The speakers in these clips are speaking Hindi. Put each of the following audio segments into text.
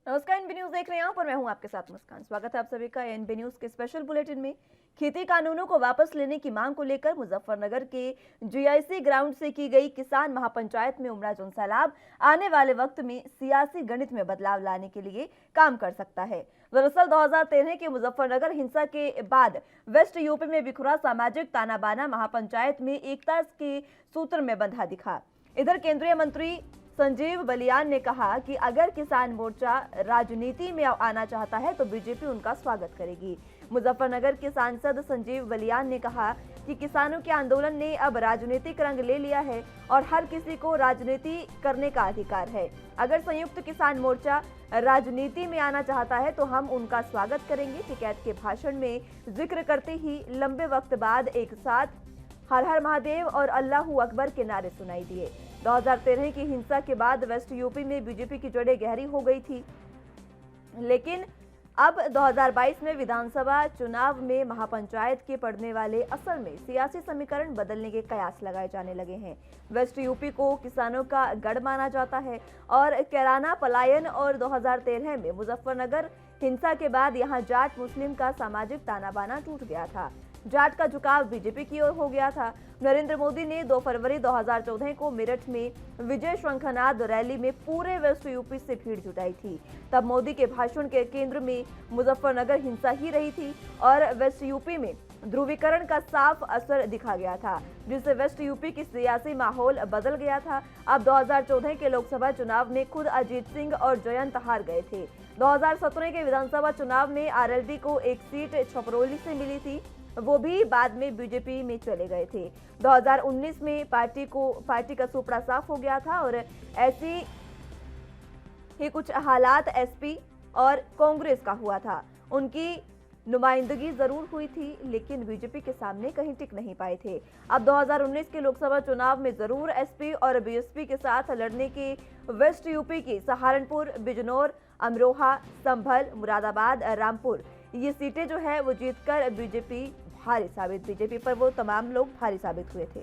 नमस्कार, एनबी न्यूज देख रहे हैं आप और मैं हूं आपके साथ मुस्कान। स्वागत है आप सभी का एनबी न्यूज के स्पेशल बुलेटिन में। खेती कानूनों को वापस लेने की मांग को लेकर मुजफ्फरनगर के जीआईसी ग्राउंड से की गई किसान महापंचायत में उमड़ा जनसैलाब आने वाले वक्त में सियासी गणित में बदलाव लाने के लिए काम कर सकता है। दरअसल 2013 के मुजफ्फरनगर हिंसा के बाद वेस्ट यूपी में बिखरा सामाजिक ताना बाना महापंचायत में एकता के सूत्र में बंधा दिखा। इधर केंद्रीय मंत्री संजीव बलियान ने कहा कि अगर किसान मोर्चा राजनीति में आना चाहता है तो बीजेपी उनका स्वागत करेगी। मुजफ्फरनगर के सांसद संजीव बलियान ने कहा कि किसानों के आंदोलन ने अब राजनीतिक रंग ले लिया है और हर किसी को राजनीति करने का अधिकार है। अगर संयुक्त किसान मोर्चा राजनीति में आना चाहता है तो हम उनका स्वागत करेंगे। टिकैत के भाषण में जिक्र करते ही लंबे वक्त बाद एक साथ हर हर महादेव और अल्लाहू अकबर के नारे सुनाई दिए। 2013 की हिंसा के बाद वेस्ट यूपी में बीजेपी की जड़ें गहरी हो गई थी, लेकिन अब 2022 में विधानसभा चुनाव में महापंचायत के पड़ने वाले असर में सियासी समीकरण बदलने के कयास लगाए जाने लगे हैं। वेस्ट यूपी को किसानों का गढ़ माना जाता है और कैराना पलायन और 2013 में मुजफ्फरनगर हिंसा के बाद यहां जाट मुस्लिम का सामाजिक ताना बाना टूट गया था। जाट का झुकाव बीजेपी की ओर हो गया था। नरेंद्र मोदी ने 2 फरवरी 2014 को मेरठ में विजय शंखनाद रैली में पूरे वेस्ट यूपी से भीड़ जुटाई थी। तब मोदी के भाषण के केंद्र में मुजफ्फरनगर हिंसा ही रही थी और वेस्ट यूपी में ध्रुवीकरण का साफ असर दिखा गया था, जिससे वेस्ट यूपी की सियासी माहौल बदल गया था। अब 2014 के लोकसभा चुनाव में खुद अजीत सिंह और जयंत हार गए थे। 2017 के विधानसभा चुनाव में आरएलडी को एक सीट छपरौली से मिली थी, वो भी बाद में बीजेपी में चले गए थे। 2019 में पार्टी का सुपड़ा साफ हो गया था और ऐसी ही कुछ हालात एसपी और कांग्रेस का हुआ था। उनकी नुमाइंदगी जरूर हुई थी, लेकिन बीजेपी के सामने कहीं टिक नहीं पाए थे। अब 2019 के लोकसभा चुनाव में जरूर एसपी और बीएसपी के साथ लड़ने की वेस्ट यूपी की सहारनपुर, बिजनौर, अमरोहा, संभल, मुरादाबाद, रामपुर ये सीटें जो है वो जीतकर बीजेपी पर वो तमाम लोग भारी साबित हुए थे।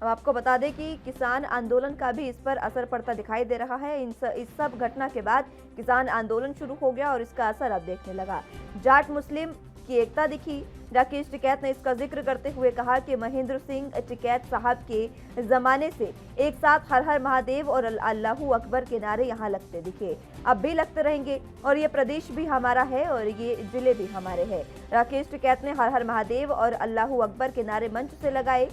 अब आपको बता दें कि किसान आंदोलन का भी इस पर असर पड़ता दिखाई दे रहा है। इस सब घटना के बाद किसान आंदोलन शुरू हो गया और इसका असर अब देखने लगा। जाट मुस्लिम की एकता दिखी। राकेश टिकैत ने इसका जिक्र करते हुए कहा कि महेंद्र सिंह टिकैत साहब के जमाने से एक साथ हर हर महादेव और अल्लाहू अकबर के नारे यहाँ लगते दिखे, अब भी लगते रहेंगे और ये प्रदेश भी हमारा है और ये जिले भी हमारे हैं। राकेश टिकैत ने हर हर महादेव और अल्लाहू अकबर के नारे मंच से लगाए।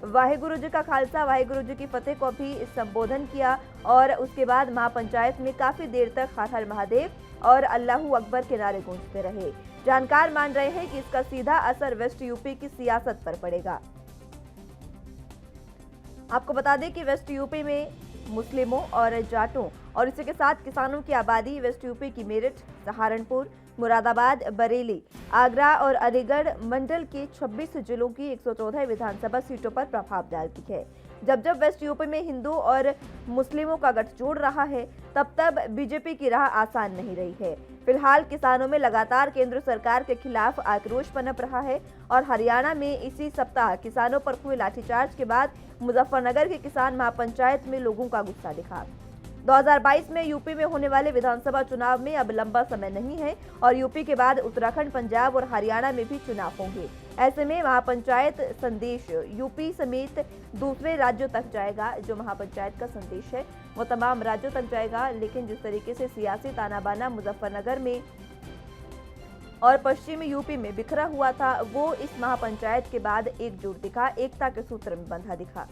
वाहेगुरु जी का खालसा वाहेगुरु जी की फतेह को भी संबोधन किया और उसके बाद महापंचायत में काफी देर तक हर हर महादेव और अल्लाहू अकबर के नारे गूंजते रहे। जानकार मान रहे हैं कि इसका सीधा असर वेस्ट यूपी की सियासत पर पड़ेगा। आपको बता दें कि वेस्ट यूपी में मुस्लिमों और जाटों और इसी के साथ किसानों की आबादी वेस्ट यूपी की मेरठ, सहारनपुर, मुरादाबाद, बरेली, आगरा और अलीगढ़ मंडल के 26 जिलों की 114 विधानसभा सीटों पर प्रभाव डालती है। जब वेस्ट यूपी में हिंदू और मुस्लिमों का गठजोड़ रहा है, तब बीजेपी की राह आसान नहीं रही है। फिलहाल किसानों में लगातार केंद्र सरकार के खिलाफ आक्रोश पनप रहा है और हरियाणा में इसी सप्ताह किसानों पर हुए लाठीचार्ज के बाद मुजफ्फरनगर के किसान महापंचायत में लोगों का गुस्सा दिखा। 2022 में यूपी में होने वाले विधानसभा चुनाव में अब लंबा समय नहीं है और यूपी के बाद उत्तराखंड, पंजाब और हरियाणा में भी चुनाव होंगे। ऐसे में महापंचायत संदेश यूपी समेत दूसरे राज्यों तक जाएगा। जो महापंचायत का संदेश है वो तमाम राज्यों तक जाएगा, लेकिन जिस तरीके से सियासी तानाबाना मुजफ्फरनगर में और पश्चिमी यूपी में बिखरा हुआ था, वो इस महापंचायत के बाद एकजुट दिखा, एकता के सूत्र में बंधा दिखा।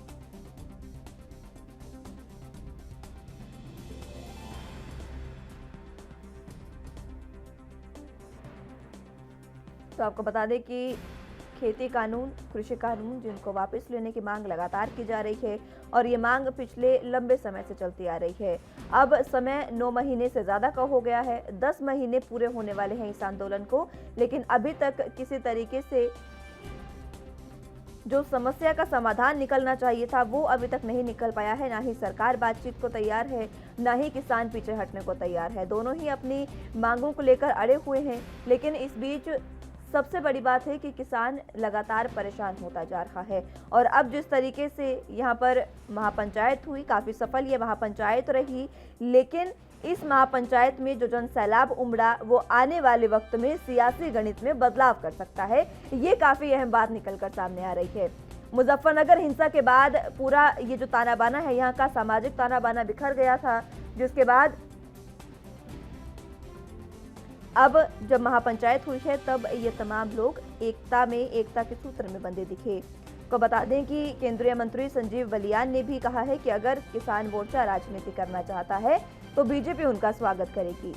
तो आपको बता दें कि खेती कानून, कृषि कानून जिनको वापस लेने की मांग लगातार की जा रही है और ये मांग पिछले लंबे समय से चलती आ रही है। अब समय 9 महीने से ज़्यादा का हो गया है, 10 महीने पूरे होने वाले हैं इस आंदोलन को, लेकिन अभी तक किसी तरीके से जो समस्या का समाधान निकलना चाहिए था वो अभी तक नहीं निकल पाया है। ना ही सरकार बातचीत को तैयार है, ना ही किसान पीछे हटने को तैयार है। दोनों ही अपनी मांगों को लेकर अड़े हुए हैं, लेकिन इस बीच सबसे बड़ी बात है कि किसान लगातार परेशान होता जा रहा है और अब जिस तरीके से यहाँ पर महापंचायत हुई, काफ़ी सफल ये महापंचायत रही, लेकिन इस महापंचायत में जो जन सैलाब उमड़ा वो आने वाले वक्त में सियासी गणित में बदलाव कर सकता है। ये काफ़ी अहम बात निकलकर सामने आ रही है। मुजफ्फरनगर हिंसा के बाद पूरा ये जो ताना बाना है, यहाँ का सामाजिक ताना बाना बिखर गया था, जिसके बाद अब जब महापंचायत हुई है तब ये तमाम लोग एकता के सूत्र में बंधे दिखे। को बता दें कि केंद्रीय मंत्री संजीव बलियान ने भी कहा है कि अगर किसान मोर्चा राजनीति करना चाहता है तो बीजेपी उनका स्वागत करेगी।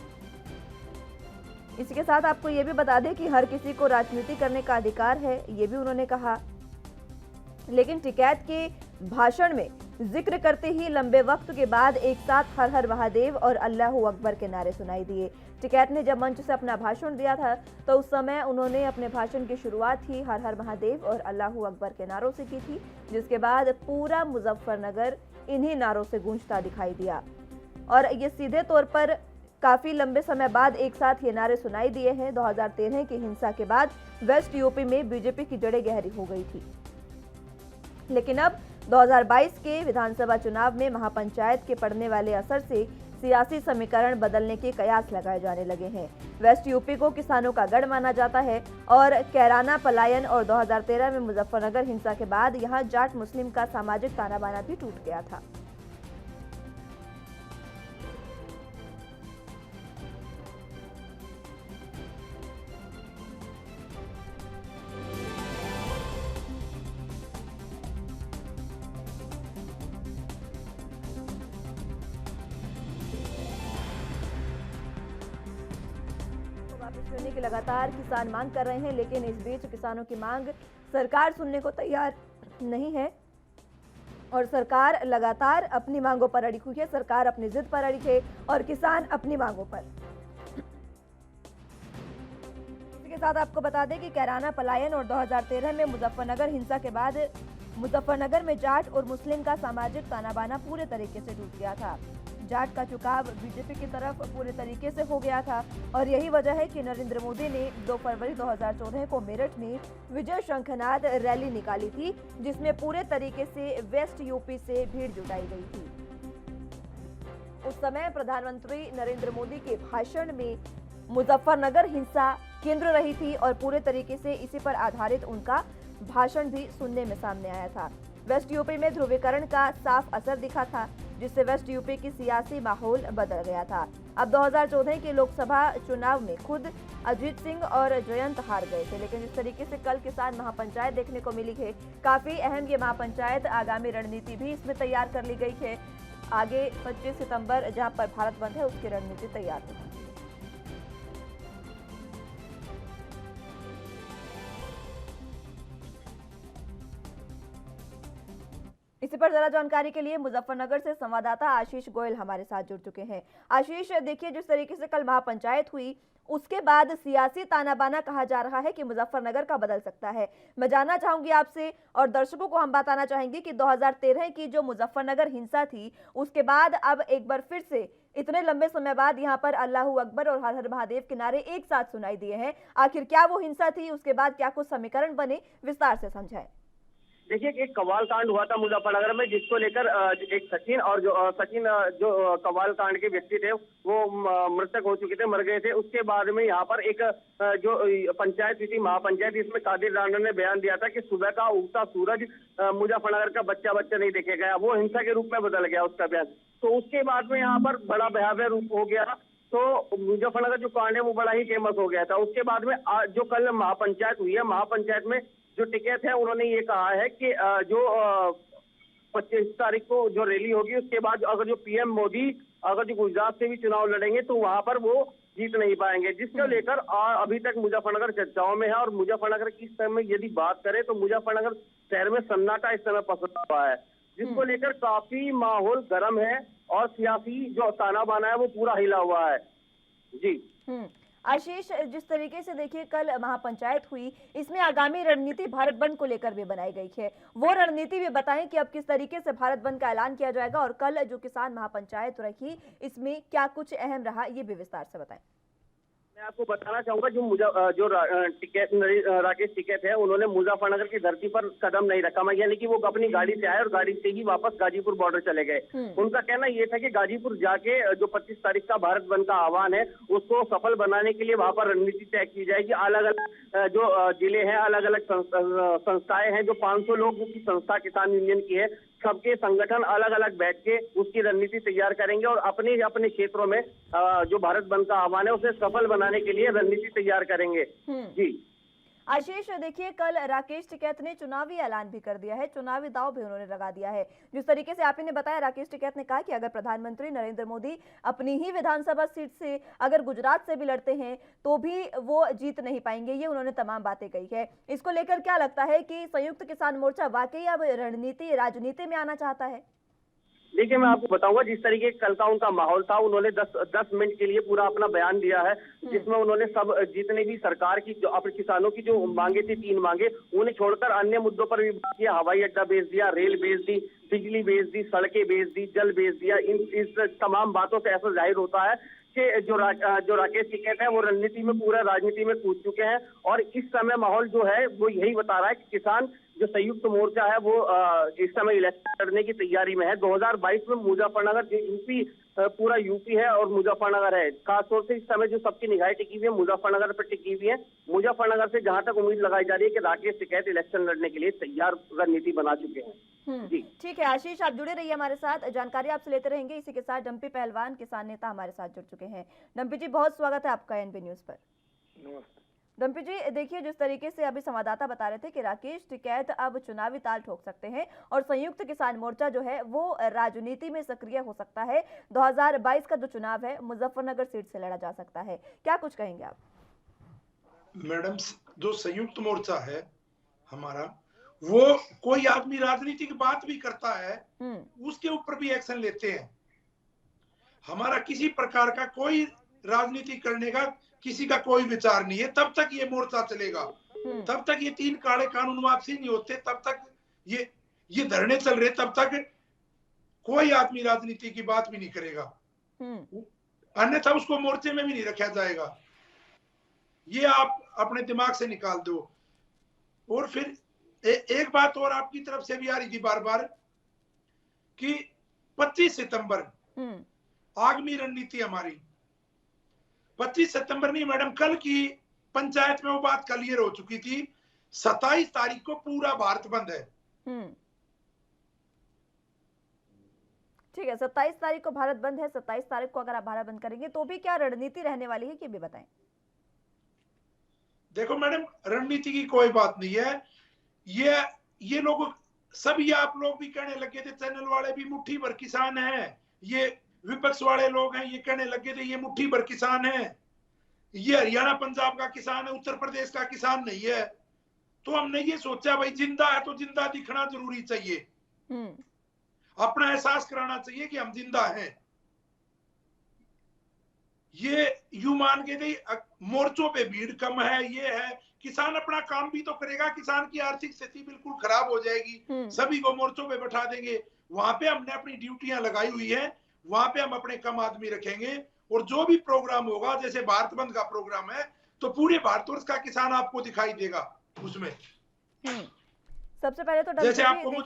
इसी के साथ आपको ये भी बता दें कि हर किसी को राजनीति करने का अधिकार है, ये भी उन्होंने कहा। लेकिन टिकैत के भाषण में जिक्र करते ही लंबे वक्त के बाद एक साथ हर हर महादेव और अल्लाहू अकबर के नारे सुनाई दिए। टिकैत ने जब मंच से अपना भाषण दिया था तो उस समय उन्होंने अपने भाषण की शुरुआत ही हर हर महादेव और अल्लाहू अकबर के नारों से की थी, जिसके बाद पूरा मुजफ्फरनगर इन्हीं नारों से गूंजता दिखाई दिया। और ये सीधे तौर पर काफी लंबे समय बाद एक साथ ये नारे सुनाई दिए हैं। 2013 की हिंसा के बाद वेस्ट यूपी में बीजेपी की जड़ें गहरी हो गई थी, लेकिन अब 2022 के विधानसभा चुनाव में महापंचायत के पड़ने वाले असर से सियासी समीकरण बदलने के कयास लगाए जाने लगे हैं। वेस्ट यूपी को किसानों का गढ़ माना जाता है और कैराना पलायन और 2013 में मुजफ्फरनगर हिंसा के बाद यहां जाट मुस्लिम का सामाजिक ताना बाना भी टूट गया था। वापस लेने की लगातार किसान मांग कर रहे हैं, लेकिन इस बीच किसानों की मांग सरकार सुनने को तैयार नहीं है और सरकार लगातार अपनी मांगों पर अड़ी हुई है। सरकार अपनी जिद पर अड़ी है और किसान अपनी मांगों पर। इसी के साथ आपको बता दें कि कैराना पलायन और 2013 में मुजफ्फरनगर हिंसा के बाद मुजफ्फरनगर में जाट और मुस्लिम का सामाजिक ताना बाना पूरे तरीके से टूट गया था। जाट का झुकाव बीजेपी की तरफ पूरे तरीके से हो गया था और यही वजह है कि नरेंद्र मोदी ने 2 फरवरी 2014 को मेरठ में विजय शंखनाद रैली निकाली थी, जिसमें पूरे तरीके से वेस्ट यूपी से भीड़ जुटाई गई थी। उस समय प्रधानमंत्री नरेंद्र मोदी के भाषण में मुजफ्फरनगर हिंसा केंद्र रही थी और पूरे तरीके से इसी पर आधारित उनका भाषण भी सुनने में सामने आया था। वेस्ट यूपी में ध्रुवीकरण का साफ असर दिखा था, जिससे वेस्ट यूपी की सियासी माहौल बदल गया था। अब 2014 के लोकसभा चुनाव में खुद अजीत सिंह और जयंत हार गए थे, लेकिन इस तरीके से कल किसान महापंचायत देखने को मिली है। काफी अहम ये महापंचायत, आगामी रणनीति भी इसमें तैयार कर ली गई है। आगे 25 सितंबर जहां पर भारत बंद है उसकी रणनीति तैयार होगी। इसी पर जरा जानकारी के लिए मुजफ्फरनगर से संवाददाता आशीष गोयल हमारे साथ जुड़ चुके हैं। आशीष, देखिए जिस तरीके से कल महापंचायत हुई उसके बाद सियासी तानाबाना कहा जा रहा है कि मुजफ्फरनगर का बदल सकता है। मैं जानना चाहूंगी आपसे और दर्शकों को हम बताना चाहेंगे कि 2013 की जो मुजफ्फरनगर हिंसा थी उसके बाद अब एक बार फिर से इतने लंबे समय बाद यहाँ पर अल्लाहू अकबर और हर हर महादेव के नारे एक साथ सुनाई दिए हैं। आखिर क्या वो हिंसा थी, उसके बाद क्या कुछ समीकरण बने, विस्तार से समझाएं। देखिए, एक कवाल कांड हुआ था मुजफ्फरनगर में, जिसको लेकर एक सचिन जो कवाल कांड के व्यक्ति थे वो मृतक हो चुके थे, मर गए थे। उसके बाद में यहाँ पर एक जो पंचायत हुई थी, महापंचायत, इसमें कादिर राणा ने बयान दिया था कि सुबह का उगता सूरज मुजफ्फरनगर का बच्चा नहीं देखे गया, वो हिंसा के रूप में बदल गया उसका बयान। तो उसके बाद में यहाँ पर बड़ा भयावह रूप हो गया। तो मुजफ्फरनगर जो कांड है वो बड़ा ही फेमस हो गया था। उसके बाद में जो कल महापंचायत हुई है, महापंचायत में जो टिकैत है उन्होंने ये कहा है कि जो 25 तारीख को जो रैली होगी उसके बाद अगर जो पीएम मोदी अगर जो गुजरात से भी चुनाव लड़ेंगे तो वहां पर वो जीत नहीं पाएंगे, जिसको लेकर अभी तक मुजफ्फरनगर चर्चाओं में है। और मुजफ्फरनगर की इस समय यदि बात करें तो मुजफ्फरनगर शहर में सन्नाटा इस समय पसरा हुआ है, जिसको लेकर काफी माहौल गर्म है और सियासी जो ताना बाना है वो पूरा हिला हुआ है। जी आशीष, जिस तरीके से देखिए कल महापंचायत हुई, इसमें आगामी रणनीति भारत बंद को लेकर भी बनाई गई है। वो रणनीति भी बताएं कि अब किस तरीके से भारत बंद का ऐलान किया जाएगा और कल जो किसान महापंचायत रही इसमें क्या कुछ अहम रहा, ये भी विस्तार से बताएं। मैं आपको बताना चाहूंगा राकेश टिकैत है, उन्होंने मुजफ्फरनगर की धरती पर कदम नहीं रखा, यानी कि वो अपनी गाड़ी से आए और गाड़ी से ही वापस गाजीपुर बॉर्डर चले गए। उनका कहना ये था कि गाजीपुर जाके जो 25 तारीख का भारत बंद का आह्वान है उसको सफल बनाने के लिए वहां पर रणनीति तय की जाएगी। अलग अलग जो जिले हैं, अलग अलग संस्थाएं हैं, जो 500 लोगों की संस्था किसान यूनियन की है, सबके संगठन अलग अलग बैठ के उसकी रणनीति तैयार करेंगे और अपने अपने क्षेत्रों में जो भारत बंद का आह्वान है उसे सफल बनाने के लिए रणनीति तैयार करेंगे। जी आशीष, देखिए कल राकेश टिकैत ने चुनावी ऐलान भी कर दिया है, चुनावी दांव भी उन्होंने लगा दिया है। जिस तरीके से आपने बताया, राकेश टिकैत ने कहा कि अगर प्रधानमंत्री नरेंद्र मोदी अपनी ही विधानसभा सीट से अगर गुजरात से भी लड़ते हैं तो भी वो जीत नहीं पाएंगे। ये उन्होंने तमाम बातें कही है। इसको लेकर क्या लगता है कि संयुक्त किसान मोर्चा वाकई अब राजनीति में आना चाहता है? देखिए, मैं आपको बताऊंगा, जिस तरीके कल का उनका माहौल था, उन्होंने 10 मिनट के लिए पूरा अपना बयान दिया है, जिसमें उन्होंने सब जितने भी सरकार की जो अपने किसानों की जो मांगे थी, 3 मांगे, उन्हें छोड़कर अन्य मुद्दों पर भी बात किया। हवाई अड्डा बेच दिया, रेल बेच दी, बिजली बेच दी, सड़कें बेच दी, जल बेच दिया। इस तमाम बातों से ऐसा जाहिर होता है कि जो राकेश टिकैत है वो रणनीति में, पूरा राजनीति में कूद चुके हैं और इस समय माहौल जो है वो यही बता रहा है कि किसान जो संयुक्त मोर्चा है वो इस समय इलेक्शन लड़ने की तैयारी में है। 2022 में मुजफ्फरनगर, जो यूपी, पूरा यूपी है और मुजफ्फरनगर है, खासतौर से इस समय जो सबकी निगाहें टिकी हुई है मुजफ्फरनगर पर टिकी हुई है। मुजफ्फरनगर से जहां तक उम्मीद लगाई जा रही है कि राकेश टिकैत इलेक्शन लड़ने के लिए तैयार रणनीति बना चुके हैं। जी ठीक है आशीष, आप जुड़े रहिए हमारे साथ, जानकारी आपसे लेते रहेंगे। इसी के साथ डंपी पहलवान, किसान नेता हमारे साथ जुड़ चुके हैं। डंपी जी, बहुत स्वागत है आपका एनबी न्यूज पर। नमस्ते। डंपी जी, देखिए जिस तरीके से अभी संवाददाता बता रहे थे कि राकेश टिकैत अब चुनावी ताल ठोक सकते हैं और संयुक्त किसान मोर्चा जो है वो राजनीति में सक्रिय हो सकता है। 2022 का जो चुनाव है मुजफ्फरनगर सीट से लड़ा जा सकता है, क्या कुछ कहेंगे आप? मैडम, जो संयुक्त मोर्चा है हमारा, वो कोई आदमी राजनीति की बात भी करता है उसके ऊपर भी एक्शन लेते हैं। हमारा किसी प्रकार का कोई राजनीति करने का किसी का कोई विचार नहीं है। तब तक ये मोर्चा चलेगा, तब तक ये 3 काले कानून वापसी नहीं होते, तब तक ये धरने चल रहे, तब तक कोई आदमी राजनीति की बात भी नहीं करेगा, अन्यथा उसको मोर्चे में भी नहीं रखा जाएगा। ये आप अपने दिमाग से निकाल दो। और फिर एक बात और आपकी तरफ से भी आ रही थी बार बार कि 25 सितंबर आगामी रणनीति हमारी 25 सितंबर नहीं मैडम, कल की पंचायत में वो बात क्लियर हो चुकी थी। 27 तारीख को पूरा भारत बंद है। ठीक है, 27 तारीख को भारत बंद है। 27 तारीख को अगर आप भारत बंद करेंगे तो भी क्या रणनीति रहने वाली है, ये भी बताएं। देखो मैडम, रणनीति की कोई बात नहीं है। ये लोग सब, ये आप लोग भी कहने लगे थे, चैनल वाले भी, मुट्ठी भर किसान हैं, ये विपक्ष वाले लोग हैं, ये कहने लगे थे ये मुट्ठी भर किसान है, ये हरियाणा पंजाब का किसान है, उत्तर प्रदेश का किसान नहीं है। तो हमने ये सोचा भाई जिंदा है तो जिंदा दिखना जरूरी चाहिए, अपना एहसास कराना चाहिए कि हम जिंदा हैं। ये यू मान के थे, मोर्चों पे भीड़ कम है, ये है, किसान अपना काम भी तो करेगा। किसान की आर्थिक स्थिति बिल्कुल खराब हो जाएगी, सभी को मोर्चों पे बैठा देंगे। वहां पे हमने अपनी ड्यूटियां लगाई हुई है, वहां पे हम अपने कम आदमी रखेंगे और जो भी प्रोग्राम होगा, जैसे भारत बंद का प्रोग्राम है, तो पूरे भारतवर्ष का किसान आपको दिखाई देगा उसमें। सबसे पहले तो जैसे आपको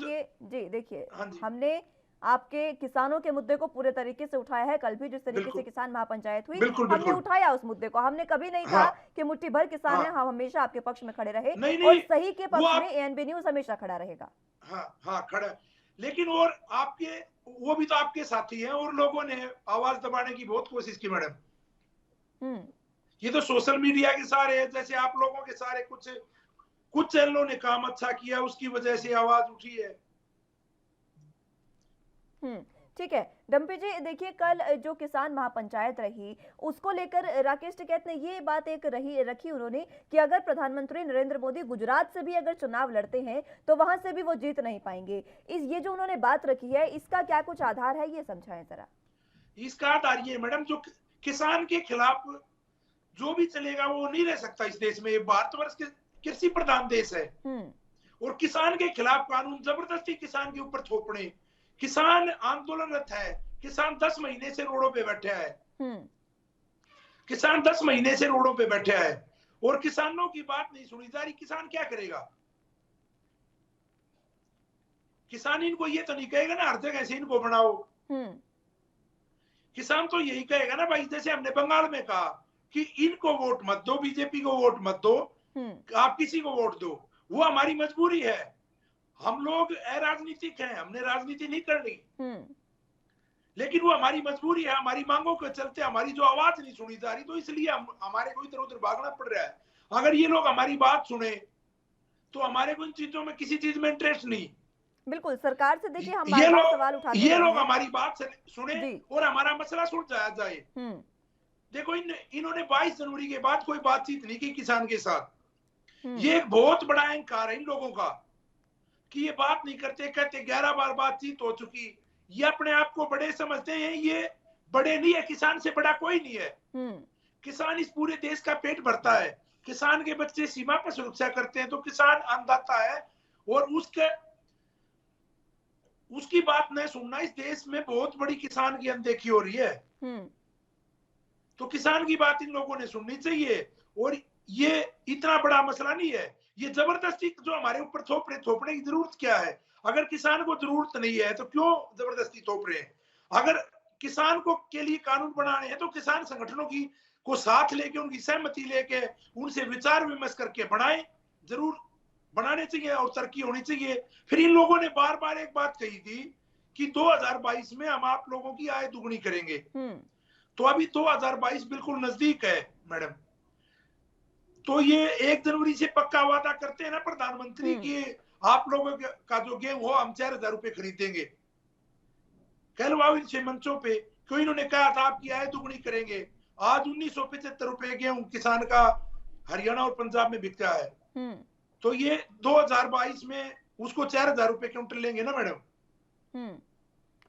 देखिए हमने आपके किसानों के मुद्दे को पूरे तरीके से उठाया है। कल भी जिस तरीके से किसान महापंचायत हुई, हमने उठाया उस मुद्दे को। हमने कभी नहीं कहा कि मुट्ठी भर किसान है, हम हमेशा आपके पक्ष में खड़े रहे और सही के पक्ष में एएनबी न्यूज हमेशा खड़ा रहेगा। हाँ खड़ा, लेकिन और आपके वो भी तो आपके साथी हैं और लोगों ने आवाज दबाने की बहुत कोशिश की मैडम। ये तो सोशल मीडिया के सारे, जैसे आप लोगों के सारे कुछ चैनलों ने काम अच्छा किया, उसकी वजह से आवाज उठी है। ठीक है डंपी जी, देखिए कल जो किसान महापंचायत रही उसको लेकर राकेश टिकैत ने ये बात एक रखी उन्होंने कि अगर प्रधानमंत्री नरेंद्र मोदी गुजरात से भी अगर चुनाव लड़ते हैं तो वहां से भी वो जीत नहीं पाएंगे। ये जो उन्होंने बात रखी है, इसका क्या कुछ आधार है, ये समझाएं जरा। इसका आधार ये मैडम, जो किसान के खिलाफ जो भी चलेगा वो नहीं रह सकता इस देश में। भारतवर्ष के कृषि प्रधान देश है और किसान के खिलाफ कानून जबरदस्ती किसान के ऊपर थोपने, किसान आंदोलनरत है, किसान 10 महीने से रोडों पे बैठा है, किसान 10 महीने से रोडों पे बैठा है और किसानों की बात नहीं सुनी जा रही। किसान क्या करेगा? किसान इनको ये तो नहीं कहेगा ना हर जगह से इनको बनाओ। किसान तो यही कहेगा ना भाई, जैसे हमने बंगाल में कहा कि इनको वोट मत दो, बीजेपी को वोट मत दो, आप किसी को वोट दो। वो हमारी मजबूरी है। हम लोग अराजनीतिक हैं, हमने राजनीति नहीं करनी, लेकिन वो हमारी मजबूरी है। हमारी मांगों के चलते हमारी जो आवाज नहीं सुनी जा रही, तो इसलिए हमारे को इधर उधर भागना पड़ रहा है। अगर ये लोग हमारी बात सुने तो हमारे को इन चीजों में किसी चीज में इंटरेस्ट नहीं। बिल्कुल, सरकार से देखिए हम बार-बार सवाल उठाते ये लोग हमारी बात सुने और हमारा मसला सुलझाया जाए। देखो इन्होंने 22 जनवरी के बाद कोई बातचीत नहीं की किसान के साथ। ये एक बहुत बड़ा अहंकार है इन लोगों का कि ये बात नहीं करते, कहते 11 बार बातचीत हो चुकी। ये अपने आप को बड़े समझते हैं, ये बड़े नहीं है, किसान से बड़ा कोई नहीं है। किसान इस पूरे देश का पेट भरता है, किसान के बच्चे सीमा पर सुरक्षा करते हैं, तो किसान अन्नदाता है और उसकी बात न सुनना इस देश में बहुत बड़ी किसान की अनदेखी हो रही है। तो किसान की बात इन लोगों ने सुननी चाहिए। और ये इतना बड़ा मसला नहीं है, ये जबरदस्ती जो हमारे ऊपर थोपने की जरूरत क्या है? अगर किसान को जरूरत नहीं है तो क्यों जबरदस्ती थोप रहे हैं? अगर किसान को के लिए कानून बनाने हैं तो किसान संगठनों की को साथ लेके, उनकी सहमति लेके, उनसे विचार विमर्श करके बनाए, जरूर बनाने चाहिए और तरक्की होनी चाहिए। फिर इन लोगों ने बार बार एक बात कही थी कि 2022 में हम आप लोगों की आय दुगनी करेंगे। तो अभी 2022 बिल्कुल नजदीक है मैडम। तो ये 1 जनवरी से पक्का वादा करते हैं ना प्रधानमंत्री की आप लोगों का जो गेहूं हो हम 4000 रुपए खरीदेंगे। कहलवाओ इनसे मंचों पे, क्यों इन्होंने कहा था आपकी आय दुगनी करेंगे। आज 1975 रुपए गेहूं किसान का हरियाणा और पंजाब में बिकता है। तो ये 2022 में उसको 4000 रुपए क्विंटल लेंगे ना मैडम।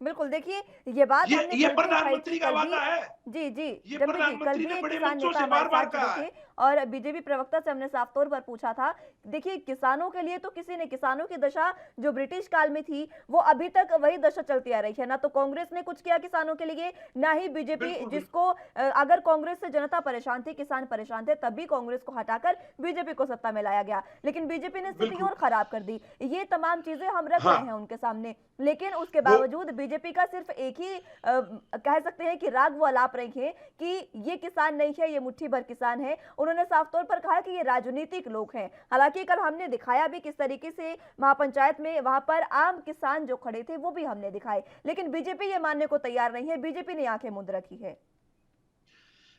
बिल्कुल, देखिए ये बात ये प्रधानमंत्री का वादा है। जी जी, ये प्रधानमंत्री ने बड़े मंचों से बार-बार कहा है। और बीजेपी प्रवक्ता से हमने साफ तौर पर पूछा था, देखिए किसानों के लिए तो किसी ने, किसानों की दशा जो ब्रिटिश काल में थी वो अभी तक वही दशा चलती आ रही है। ना तो कांग्रेस ने कुछ किया किसानों के लिए, ना ही बीजेपी, जिसको अगर कांग्रेस से जनता परेशान थी, किसान परेशान थे, तभी कांग्रेस को हटाकर बीजेपी को सत्ता में लाया गया। लेकिन बीजेपी ने स्थिति और खराब कर दी। ये तमाम चीजें हम रख रहे हैं उनके सामने, लेकिन उसके बावजूद बीजेपी का सिर्फ एक ही कह सकते हैं कि राग वो अलाप रही है कि ये किसान नहीं है, ये मुट्ठी भर किसान है। उन्होंने साफ तौर पर कहा कि ये राजनीतिक लोग हैं। हालांकि कल हमने दिखाया भी किस तरीके से महापंचायत में वहां पर आम किसान जो खड़े थे वो भी हमने दिखाए, लेकिन बीजेपी ये मानने को तैयार नहीं है। बीजेपी ने आंखें मूंद रखी है।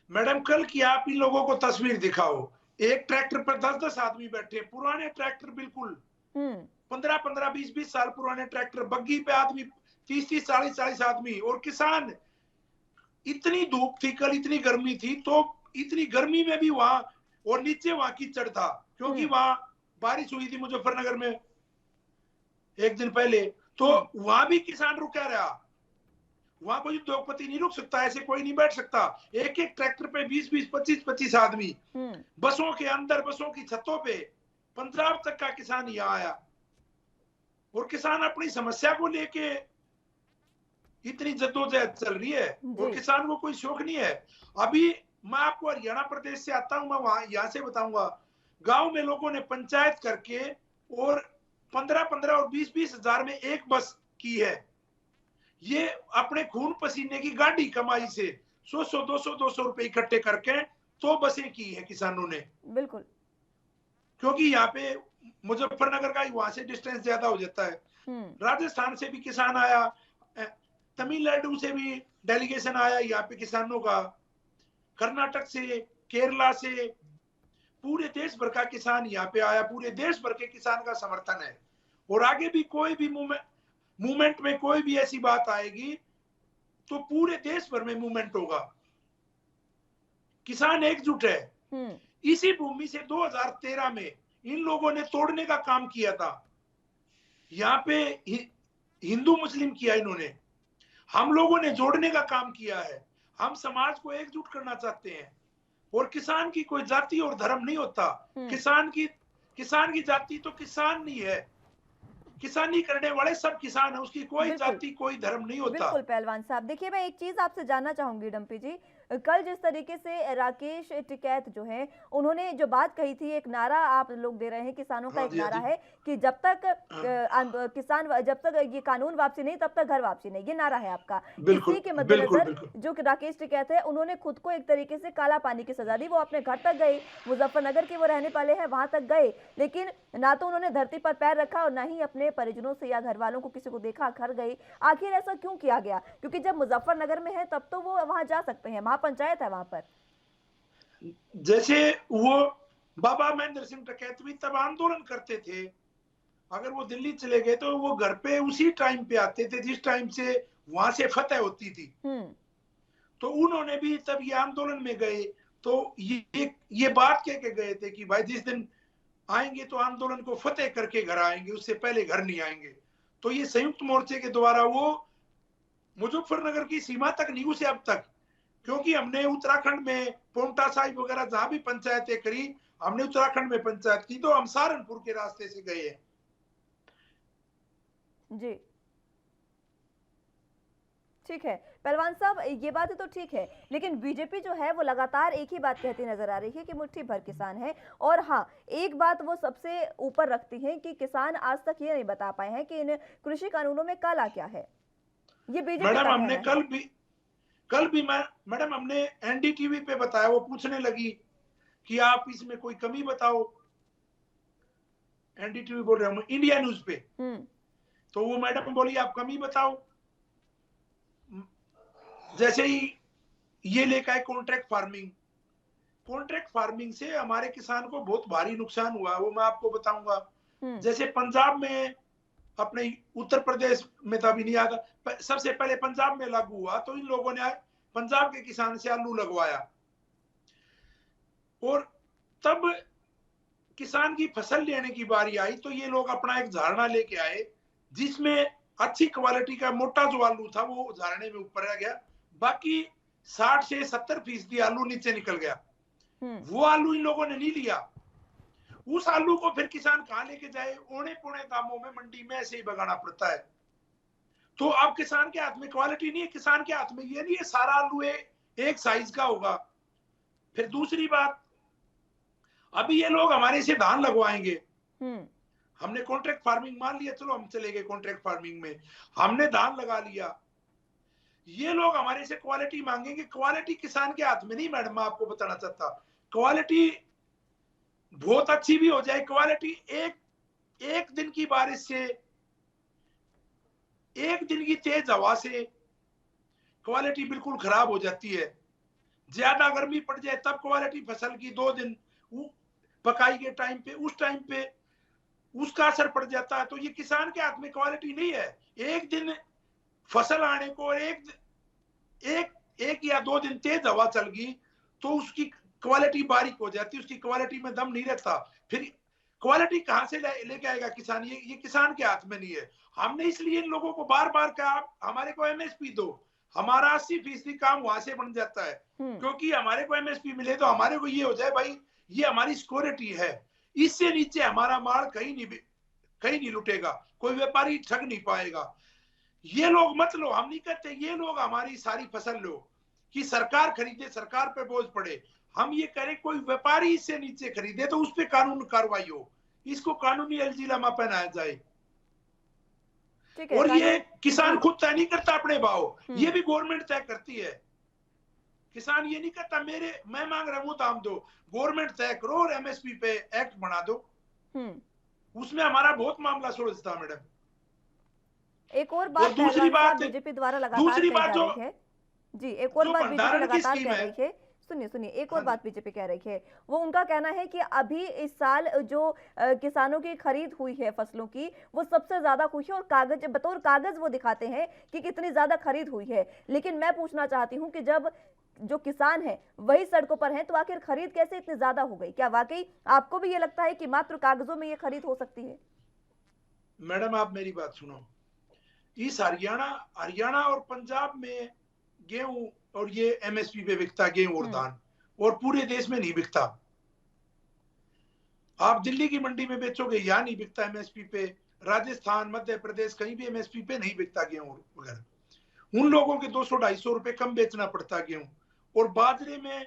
मैडम कल की आप इन लोगों को तस्वीर दिखाओ, एक ट्रैक्टर पर 10-10 आदमी बैठे, पुराने ट्रैक्टर, बिल्कुल 15-15, 20-20 साल पुराने ट्रैक्टर, बग्गी पे आदमी 30-30, 40-40 आदमी। और किसान, इतनी धूप थी कल, इतनी गर्मी थी, तो इतनी गर्मी में भी वहां, और नीचे वहां कीचड़ था क्योंकि वहां बारिश हुई थी मुजफ्फरनगर में एक दिन पहले। तो वहां भी किसान रुका रहा। वहां कोई उद्योगपति नहीं रुक सकता, ऐसे कोई नहीं बैठ सकता। एक एक ट्रैक्टर पे 20-20, 25-25 आदमी, बसों के अंदर, बसों की छतों पे, पंजाब तक का किसान यहाँ आया। और किसान अपनी समस्या को लेके इतनी जद्दोजहद चल रही है और किसान को कोई शौक नहीं है। अभी मैं आपको हरियाणा प्रदेश से आता हूं, मैं वहां यहाँ से बताऊंगा, गांव में लोगों ने पंचायत करके और 15-15 और 20-20 हजार में एक बस की है। ये अपने खून पसीने की गाड़ी कमाई से 100-100, 200-200 रुपए इकट्ठे करके तो बसें की है किसानों ने। बिल्कुल, क्योंकि यहाँ पे मुजफ्फरनगर का वहां से डिस्टेंस ज्यादा हो जाता है। राजस्थान से भी किसान आया, तमिलनाडु से भी डेलीगेशन आया यहाँ पे किसानों का, कर्नाटक से, केरला से, पूरे देश भर का किसान यहाँ पे आया। पूरे देश भर के किसान का समर्थन है। और आगे भी कोई भी मूवमेंट में कोई भी ऐसी बात आएगी तो पूरे देश भर में मूवमेंट होगा। किसान एकजुट है। इसी भूमि से 2013 में इन लोगों ने तोड़ने का काम किया था। यहाँ पे हिंदू मुस्लिम किया इन्होंने, हम लोगों ने जोड़ने का काम किया है। हम समाज को एकजुट करना चाहते हैं। और किसान की कोई जाति और धर्म नहीं होता। किसान की जाति तो किसान नहीं है, किसानी करने वाले सब किसान है, उसकी कोई जाति कोई धर्म नहीं होता। बिल्कुल पहलवान साहब, देखिए मैं एक चीज आपसे जानना चाहूंगी डम्पी जी, कल जिस तरीके से राकेश टिकैत जो है उन्होंने जो बात कही थी, एक नारा आप लोग दे रहे हैं, किसानों का हाँ एक जी, हाँ नारा जी। है कि जब तक हाँ, जब तक ये कानून वापसी नहीं तब तक घर वापसी नहीं, ये नारा है आपका। बिल्कुल, इसी के बिल्कुल, मद्देनजर बिल्कुल। जो कि राकेश टिकैत है उन्होंने खुद को एक तरीके से काला पानी की सजा दी। वो अपने घर तक गए, मुजफ्फरनगर के वो रहने वाले हैं, वहां तक गए, लेकिन ना तो उन्होंने धरती पर पैर रखा और ना ही अपने परिजनों से या घर वालों को किसी को देखा, घर गए। आखिर ऐसा क्यों किया गया? क्योंकि जब मुजफ्फरनगर में है तब तो वो वहां जा सकते हैं, महापंचायत है वहां पर। जैसे वो बाबा महेंद्र सिंह टिकैत भी तब आंदोलन करते थे। अगर वो दिल्ली चले गए तो वो घर पे उसी टाइम पे आते थे जिस टाइम से वहां से फतह होती थी। तो उन्होंने भी तब ये आंदोलन में गए, तो ये बात कह के गए थे कि भाई जिस दिन आएंगे तो आंदोलन को फतेह करके घर आएंगे, उससे पहले घर नहीं आएंगे। तो ये संयुक्त मोर्चे के द्वारा वो मुजफ्फरनगर की सीमा तक नहीं घुसे अब तक, क्योंकि हमने उत्तराखंड में पोंटा साहिब वगैरह जहां भी पंचायतें करी, हमने उत्तराखंड में पंचायत की, तो हम सहारनपुर के रास्ते से गए हैं। जी, ठीक है पहलवान साहब, ये बात तो ठीक है, लेकिन बीजेपी जो है वो लगातार एक ही बात कहती नजर आ रही है कि मुट्ठी भर किसान है। और हाँ, एक बात वो सबसे ऊपर रखती है कि किसान आज तक ये नहीं बता पाए हैं कि इन कृषि कानूनों में काला क्या है। ये बीजेपी मैडम का हमने कहना है। कल भी मैडम हमने एनडीटीवी पे बताया, वो पूछने लगी कि आप इसमें कोई कमी बताओ। एनडीटीवी बोल रहे हैं, इंडिया न्यूज पे। तो वो मैडम बोली आप कमी बताओ। जैसे ही ये लेकर आए कॉन्ट्रैक्ट फार्मिंग से हमारे किसान को बहुत भारी नुकसान हुआ, वो मैं आपको बताऊंगा। जैसे पंजाब में, अपने उत्तर प्रदेश में तो अभी नहीं आता, सबसे पहले पंजाब में लागू हुआ, तो इन लोगों ने पंजाब के किसान से आलू लगवाया, और तब किसान की फसल लेने की बारी आई तो ये लोग अपना एक झारना लेके आए जिसमें अच्छी क्वालिटी का मोटा जो आलू था वो झारने में ऊपर रह गया, बाकी 60 से 70% आलू नीचे निकल गया। वो आलू इन लोगों ने नहीं लिया। उस आलू को फिर किसान कहां लेके जाए? औने पौने दामों में मंडी में ऐसे ही भगाना पड़ता है। तो अब किसान के हाथ में क्वालिटी नहीं है, किसान के हाथ में ये नहीं है सारा आलू एक साइज का होगा। फिर दूसरी बात, अभी ये लोग हमारे से धान लगवाएंगे। हमने कॉन्ट्रैक्ट फार्मिंग मान लिया, चलो हम चले गए कॉन्ट्रैक्ट फार्मिंग में, हमने धान लगा लिया। ये लोग हमारे से क्वालिटी मांगेंगे। क्वालिटी किसान के हाथ में नहीं मैडम, मैं आपको बताना चाहता, क्वालिटी बहुत अच्छी भी हो जाए, क्वालिटी एक दिन की बारिश से, एक दिन की तेज हवा से क्वालिटी बिल्कुल खराब हो जाती है। ज्यादा गर्मी पड़ जाए तब क्वालिटी फसल की 2 दिन पकाई के टाइम पे, उस टाइम पे उसका असर पड़ जाता है। तो ये किसान के हाथ में क्वालिटी नहीं है। एक दिन फसल आने को और एक या 2 दिन तेज हवा चल गई तो उसकी क्वालिटी बारीक हो जाती है, उसकी क्वालिटी में दम नहीं रहता। फिर क्वालिटी कहां से लेके आएगा किसान? ये किसान के हाथ में नहीं है। हमने इसलिए इन लोगों को बार बार कहा हमारे को एमएसपी दो, हमारा 80% काम वहां से बन जाता है, क्योंकि हमारे को एमएसपी मिले तो हमारे को ये हो जाए भाई ये हमारी सिक्योरिटी है, इससे नीचे हमारा माल कहीं नहीं लुटेगा, कोई व्यापारी ठग नहीं पाएगा। ये लोग मत लो, हम नहीं कहते, ये लोग हमारी सारी फसल लो कि सरकार खरीदे, सरकार पे बोझ पड़े। हम ये करें कोई व्यापारी इससे नीचे खरीदे तो उस पर कानून कार्रवाई हो, इसको कानूनी अलजीनामा पहनाया जाए। और ये किसान खुद तय नहीं करता अपने भाव, ये भी गवर्नमेंट तय करती है। किसान ये नहीं कहता मैं मांग रहा हूं दाम दो, गवर्नमेंट तय करो और एमएसपी पे एक्ट बना दो। उसमें हमारा बहुत मामला सुलझता मैडम। एक और बात दूसरी बात बीजेपी द्वारा लगातार कही जा रही है। जी, एक और बात बीजेपी लगातार कह रही है, सुनिए एक और बात बीजेपी कह रही है, वो उनका कहना है कि अभी इस साल जो किसानों की खरीद हुई है फसलों की वो सबसे ज्यादा हुई है, और बतौर कागज वो दिखाते हैं कि कितनी ज्यादा खरीद हुई है। लेकिन मैं पूछना चाहती हूं कि जब जो किसान है वही सड़कों पर हैं तो आखिर खरीद कैसे इतनी ज्यादा हो गई? क्या वाकई आपको भी ये लगता है कि मात्र कागजों में ये खरीद हो सकती है? मैडम आप मेरी बात सुनो, इस हरियाणा और पंजाब में गेहूं और ये एमएसपी पे बिकता गेहूं और धान, और पूरे देश में नहीं बिकता। आप दिल्ली की मंडी में बेचोगे यहाँ नहीं बिकता एमएसपी पे, राजस्थान मध्य प्रदेश कहीं भी एमएसपी पे नहीं बिकता गेहूं वगैरह। उन लोगों के 200-250 रुपए कम बेचना पड़ता गेहूं, और बाजरे में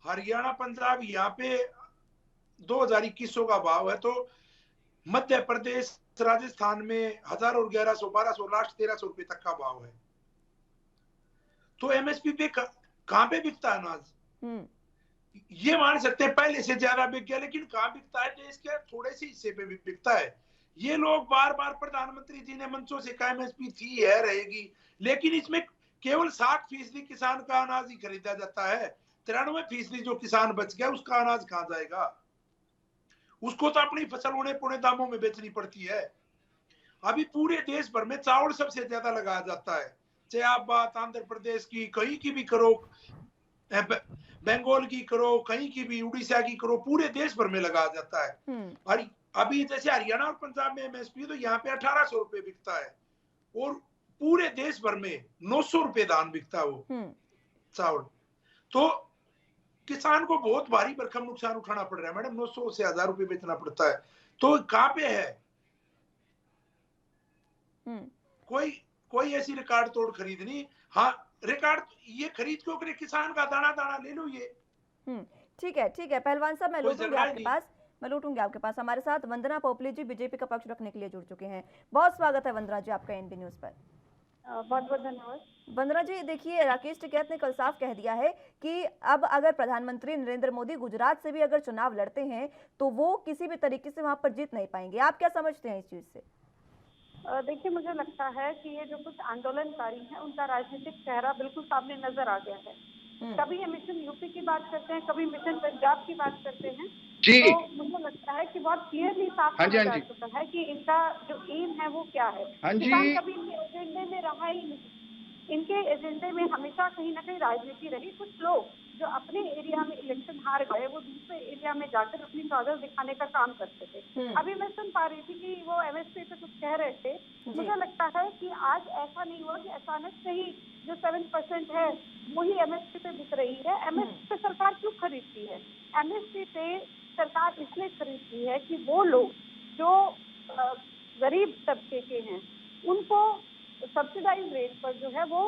हरियाणा पंजाब यहाँ पे 2021 का भाव है, तो मध्य प्रदेश राजस्थान में 1000 और 1100 1200 लास्ट 1300 रुपए तक का भाव है। तो एमएसपी पे कहां पे बिकता है अनाज? ये मान सकते हैं पहले से ज्यादा बिक गया, लेकिन कहां बिकता है? देश के थोड़े से हिस्से पे भी बिकता है। ये लोग बार बार प्रधानमंत्री जी ने मंचों से कहा एमएसपी थी है रहेगी, लेकिन इसमें केवल 60% किसान का अनाज ही खरीदा जाता है। 93% जो किसान बच गया उसका अनाज कहां जाएगा? उसको तो अपनी फसल उन्हें पुणे दामों में बेचनी पड़ती है। अभी पूरे देश भर में चावल सबसे ज्यादा लगाया जाता है, चाहे आप बात आंध्र प्रदेश की कहीं की भी करो, बंगाल की करो, कहीं की भी, उड़ीसा की करो, पूरे देश भर में लगाया जाता है। और अभी जैसे हरियाणा और पंजाब में एमएसपी तो यहाँ पे 1800 रुपए बिकता है, और पूरे देश भर में 900 रुपए दान बिकता है वो चावल। तो किसान को बहुत भारी भरकम नुकसान उठाना पड़ रहा है मैडम, 900 से 1000 रुपए बेचना पड़ता है। तो कहां पे है कोई ऐसी रिकॉर्ड तोड़ खरीद नहीं? हाँ, रिकॉर्ड ये खरीद क्यों करे? किसान का दाना दाना ले लो ये। ठीक है पहलवान साहब, मैं लौटूंगी आपके पास। हमारे साथ वंदना पोपली जी बीजेपी का पक्ष रखने के लिए जुड़ चुके हैं। बहुत स्वागत है वंदना जी आपका एनबी न्यूज पर। बहुत बहुत धन्यवाद। वंदना जी, देखिए राकेश टिकैत ने कल साफ कह दिया है कि अब अगर प्रधानमंत्री नरेंद्र मोदी गुजरात से भी अगर चुनाव लड़ते हैं तो वो किसी भी तरीके से वहां पर जीत नहीं पाएंगे। आप क्या समझते हैं इस चीज से? देखिए, मुझे लगता है कि ये जो कुछ आंदोलनकारी हैं उनका राजनीतिक चेहरा बिल्कुल सामने नजर आ गया है। कभी ये मिशन यूपी की बात करते हैं, कभी मिशन पंजाब की बात करते हैं, तो मुझे लगता है कि बहुत क्लियरली साफ समझ आ चुका है कि इनका जो एम है वो क्या है। किसान कभी इनके एजेंडे में रहा ही नहीं। इनके एजेंडे में हमेशा कहीं ना कहीं राजनीति रही। कुछ लोग जो अपने एरिया में इलेक्शन हार गए वो दूसरे एरिया में जाकर अपनी चादर दिखाने का काम करते थे। अभी मैं सुन पा रही थी कि वो एमएसपी पे कुछ कह रहे थे। मुझे लगता है कि आज ऐसा नहीं हुआ कि अचानक से ही जो 7% है वही एमएसपी पे बिक रही है। एमएसपी पे सरकार क्यों खरीदती है? एमएसपी पे सरकार इसलिए खरीदती है कि वो लोग जो गरीब तबके के हैं उनको सब्सिडाइज रेट पर जो है वो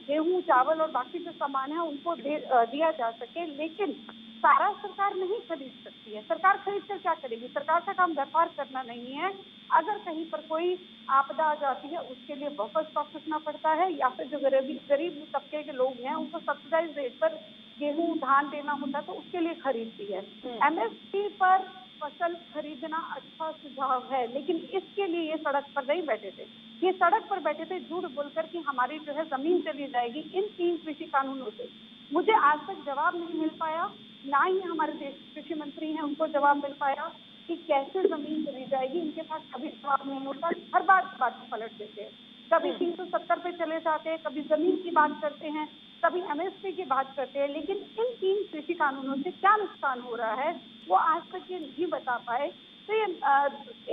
गेहूं, चावल और बाकी जो सामान है उनको दिया जा सके। लेकिन सारा सरकार नहीं खरीद सकती है। सरकार खरीद कर क्या करेगी? सरकार का काम व्यापार करना नहीं है। अगर कहीं पर कोई आपदा आ जाती है उसके लिए बफर स्टॉक रखना पड़ता है, या फिर जो गरीब तबके के लोग हैं उनको सब्सिडाइज रेट पर गेहूं, धान देना होता है तो उसके लिए खरीदती है। एमएसपी पर फसल खरीदना अच्छा सुझाव है, लेकिन इसके लिए ये सड़क पर नहीं बैठे थे। ये सड़क पर बैठे थे झूठ बोलकर कि हमारी जो है जमीन चली जाएगी इन 3 कृषि कानूनों से। मुझे आज तक जवाब नहीं मिल पाया, ना ही हमारे देश कृषि मंत्री हैं उनको जवाब मिल पाया कि कैसे जमीन चली जाएगी। इनके पास कभी जवाब नहीं होता, हर बात पलट देते हैं। कभी 370 पे चले जाते हैं, कभी जमीन की बात करते हैं, कभी एमएसपी की बात करते हैं, लेकिन इन 3 कृषि कानूनों से क्या नुकसान हो रहा है वो आज तक ये नहीं बता पाए। तो ये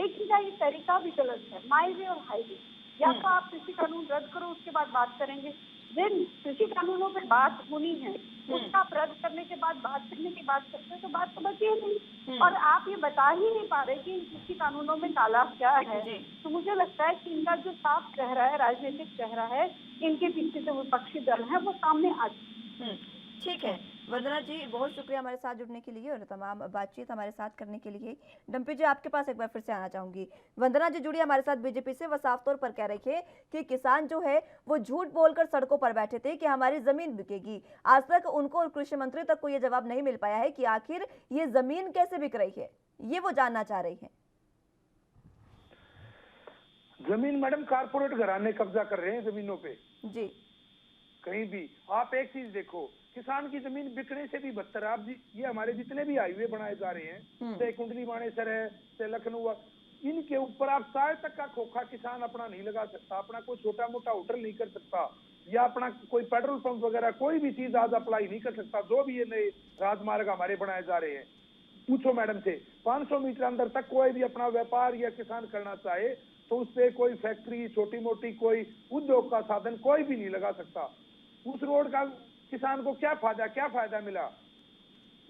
एक ही का ये तरीका भी गलत है, माई वे और हाई वे। या तो आप कृषि कानून रद्द करो उसके बाद बात करेंगे। जिन कृषि कानूनों पे बात होनी है उसका आप रद्द करने के बाद बात करने की बात करते हैं तो बात तो बची ही नहीं। और आप ये बता ही नहीं पा रहे कि इन कृषि कानूनों में काला क्या है। तो मुझे लगता है कि इनका जो साफ चेहरा है, राजनीतिक चेहरा है, इनके पीछे जो विपक्षी दल है वो सामने आ जाए। ठीक है वंदना जी, बहुत शुक्रिया हमारे साथ जुड़ने के लिए और तमाम बातचीत हमारे साथ करने के लिए। डम्पी जी, आपके पास एक बार फिर से आना चाहूंगी। वंदना जी जुड़ी हमारे साथ बीजेपी से, वह साफ तौर पर कह रही है कि किसान जो है वो झूठ बोलकर सड़कों पर बैठे थे कि हमारी जमीन बिकेगी। आज तक उनको और कृषि मंत्री तक को ये जवाब नहीं मिल पाया है कि आखिर ये जमीन कैसे बिक रही है, ये वो जानना चाह रही है। जमीन मैडम कारपोरेट घराने कब्जा कर रहे हैं जमीनों पे जी। कहीं भी आप एक चीज देखो, किसान की जमीन बिकने से भी बदतर। आप ये हमारे जितने भी हाईवे बनाए जा रहे हैं, चाहे कुंडली बाणेसर है, चाहे लखनऊ, इनके ऊपर आप 60 तक का खोखा किसान अपना नहीं लगा सकता, अपना कोई छोटा मोटा होटल नहीं कर सकता, या अपना कोई पेट्रोल पंप वगैरह कोई भी चीज आज अप्लाई नहीं कर सकता। जो भी ये नए राजमार्ग हमारे बनाए जा रहे हैं, पूछो मैडम से, 500 मीटर अंदर तक कोई भी अपना व्यापार या किसान करना चाहे तो उस पे कोई फैक्ट्री, छोटी मोटी कोई उद्योग का साधन कोई भी नहीं लगा सकता। उस रोड का किसान को क्या फायदा मिला,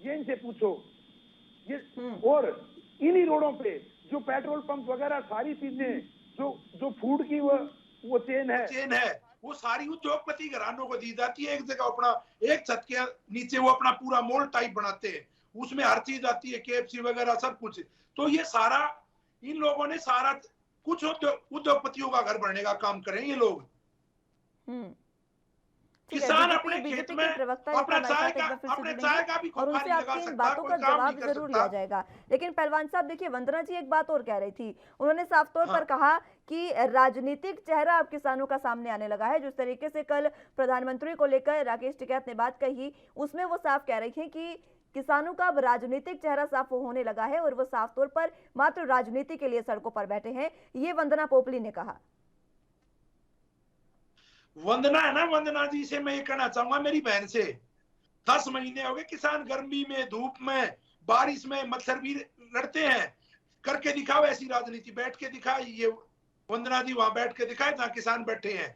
ये इनसे पूछो। ये और इन्हीं रोडों पे जो पेट्रोल पंप वगैरह सारी चीजें जो फूड की वो चेन है वो सारी उद्योगपति घरानों को दी जाती है। एक जगह अपना एक छत के नीचे वो अपना पूरा मॉल टाइप बनाते हैं, उसमें हर चीज आती है, KFC वगैरह सब कुछ। तो ये सारा इन लोगों ने सारा कुछ उद्योगपतियों का घर बनने का काम करें ये लोग। किसान अपने खेत में अपना चाय का भी और उनसे आपकी इन बातों का जवाब जरूर लिया जाएगा। लेकिन पहलवान साहब देखिए, वंदना जी एक बात और कह रही थी, उन्होंने साफ तौर पर कहा कि राजनीतिक चेहरा अब किसानों का सामने आने लगा है। जिस तरीके से कल प्रधानमंत्री को लेकर राकेश टिकैत ने बात कही, उसमें वो साफ कह रही थी कि किसानों का अब राजनीतिक चेहरा साफ होने लगा है और वो साफ तौर पर मात्र राजनीति के लिए सड़कों पर बैठे हैं। ये वंदना पोपली ने कहा। वंदना है ना, वंदना जी से मैं ये कहना चाहूंगा, मेरी बहन से 10 महीने हो गए किसान गर्मी में, धूप में, बारिश में, मच्छर भी लड़ते हैं। करके दिखाओ ऐसी राजनीति, बैठ के दिखाए ये वंदना जी, वहां बैठ के दिखाए जहां किसान बैठे हैं।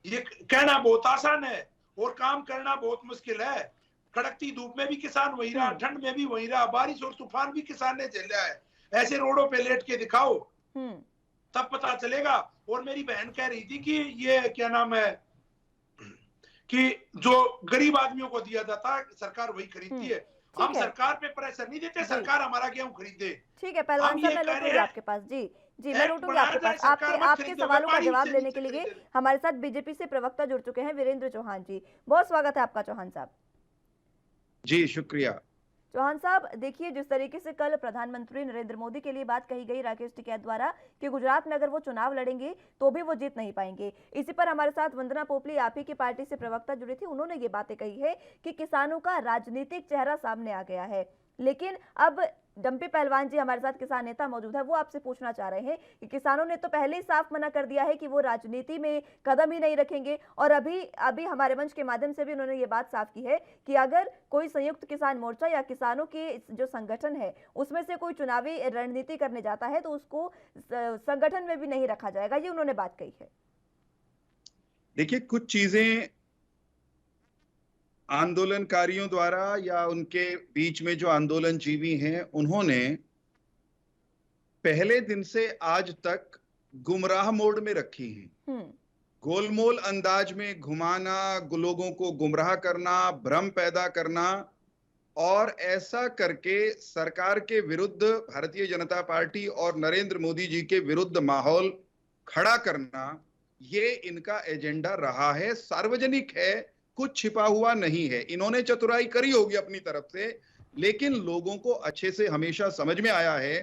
ये कहना बहुत आसान है और काम करना बहुत मुश्किल है। कड़कती धूप में भी किसान वही रहा, ठंड में भी वही रहा, बारिश और तूफान भी किसान ने झेला है। ऐसे रोडों पे लेट के दिखाओ तब पता चलेगा। और मेरी बहन कह रही थी कि ये क्या नाम है कि जो गरीब आदमियों को दिया जाता है सरकार वही खरीदती है। हम सरकार पे प्रेशर नहीं देते, सरकार हमारा गेहूं खरीदे। ठीक है पहलवान साहब, मैं लौटूंगी आपके पास। जी मैं लौटूंगी आपके पास। आपके सवालों का जवाब देने के लिए हमारे साथ बीजेपी से प्रवक्ता जुड़ चुके हैं, वीरेंद्र चौहान जी। बहुत स्वागत है आपका चौहान साहब। जी शुक्रिया। चौहान साहब देखिए, जिस तरीके से कल प्रधानमंत्री नरेंद्र मोदी के लिए बात कही गई राकेश टिकैत द्वारा कि गुजरात में अगर वो चुनाव लड़ेंगे तो भी वो जीत नहीं पाएंगे। इसी पर हमारे साथ वंदना पोपली, आप ही की पार्टी से प्रवक्ता जुड़ी थी, उन्होंने ये बातें कही है कि किसानों का राजनीतिक चेहरा सामने आ गया है। लेकिन अब डंपी पहलवान जी हमारे साथ किसान नेता मौजूद है, वो आपसे पूछना चाह रहे हैं कि किसानों ने तो पहले ही साफ मना कर दिया है कि वो राजनीति में कदम ही नहीं रखेंगे, और अभी हमारे मंच के माध्यम से भी उन्होंने ये बात साफ की है कि अगर कोई संयुक्त किसान मोर्चा या किसानों के जो संगठन है उसमें से कोई चुनावी रणनीति करने जाता है तो उसको संगठन में भी नहीं रखा जाएगा। ये उन्होंने बात कही है। देखिए, कुछ चीजें आंदोलनकारियों द्वारा या उनके बीच में जो आंदोलनजीवी हैं उन्होंने पहले दिन से आज तक गुमराह मोड में रखी हैं। गोलमोल अंदाज में घुमाना, लोगों को गुमराह करना, भ्रम पैदा करना और ऐसा करके सरकार के विरुद्ध, भारतीय जनता पार्टी और नरेंद्र मोदी जी के विरुद्ध माहौल खड़ा करना, ये इनका एजेंडा रहा है। सार्वजनिक है, कुछ छिपा हुआ नहीं है। इन्होंने चतुराई करी होगी अपनी तरफ से, लेकिन लोगों को अच्छे से हमेशा समझ में आया है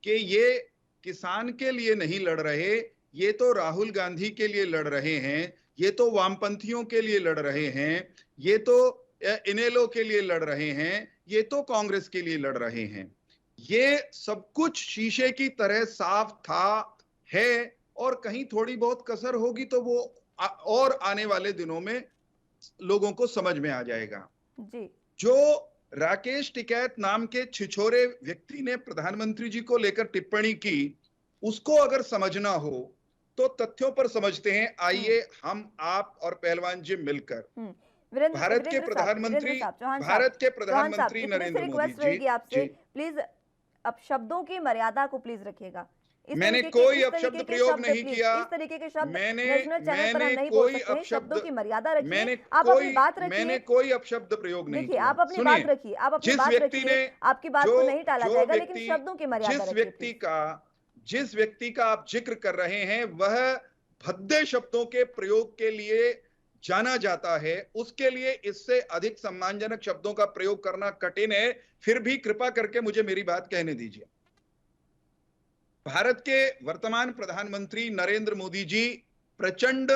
कि ये किसान के लिए नहीं लड़ रहे, ये तो राहुल गांधी के लिए लड़ रहे हैं, ये तो वामपंथियों के लिए लड़ रहे हैं, ये तो इनेलो के लिए लड़ रहे हैं, ये तो कांग्रेस के लिए लड़ रहे हैं। ये सब कुछ शीशे की तरह साफ था, है, और कहीं थोड़ी बहुत कसर होगी तो वो और आने वाले दिनों में लोगों को समझ में आ जाएगा। जी। जो राकेश टिकैत नाम के छिछोरे व्यक्ति ने प्रधानमंत्री जी को लेकर टिप्पणी की, उसको अगर समझना हो तो तथ्यों पर समझते हैं। आइए हम, आप और पहलवान जी मिलकर भारत के प्रधानमंत्री नरेंद्र मोदी जी, आपसे प्लीज अब शब्दों की मर्यादा को प्लीज रखिएगा। मैंने कोई अपशब्द प्रयोग नहीं किया। इस तरीके के शब्द मैंने कोई अपशब्द की मर्यादा रखिए। मैंने कोई अपशब्द प्रयोग नहीं किया। आप अपनी बात रखिए, आप अपनी बात रखिए, आपकी बात को नहीं टाला जाएगा, लेकिन शब्दों की मर्यादा रखिए। जिस व्यक्ति का आप जिक्र कर रहे हैं वह भद्दे शब्दों के प्रयोग के लिए जाना जाता है, उसके लिए इससे अधिक सम्मानजनक शब्दों का प्रयोग करना कठिन है। फिर भी कृपा करके मुझे मेरी बात कहने दीजिए। भारत के वर्तमान प्रधानमंत्री नरेंद्र मोदी जी प्रचंड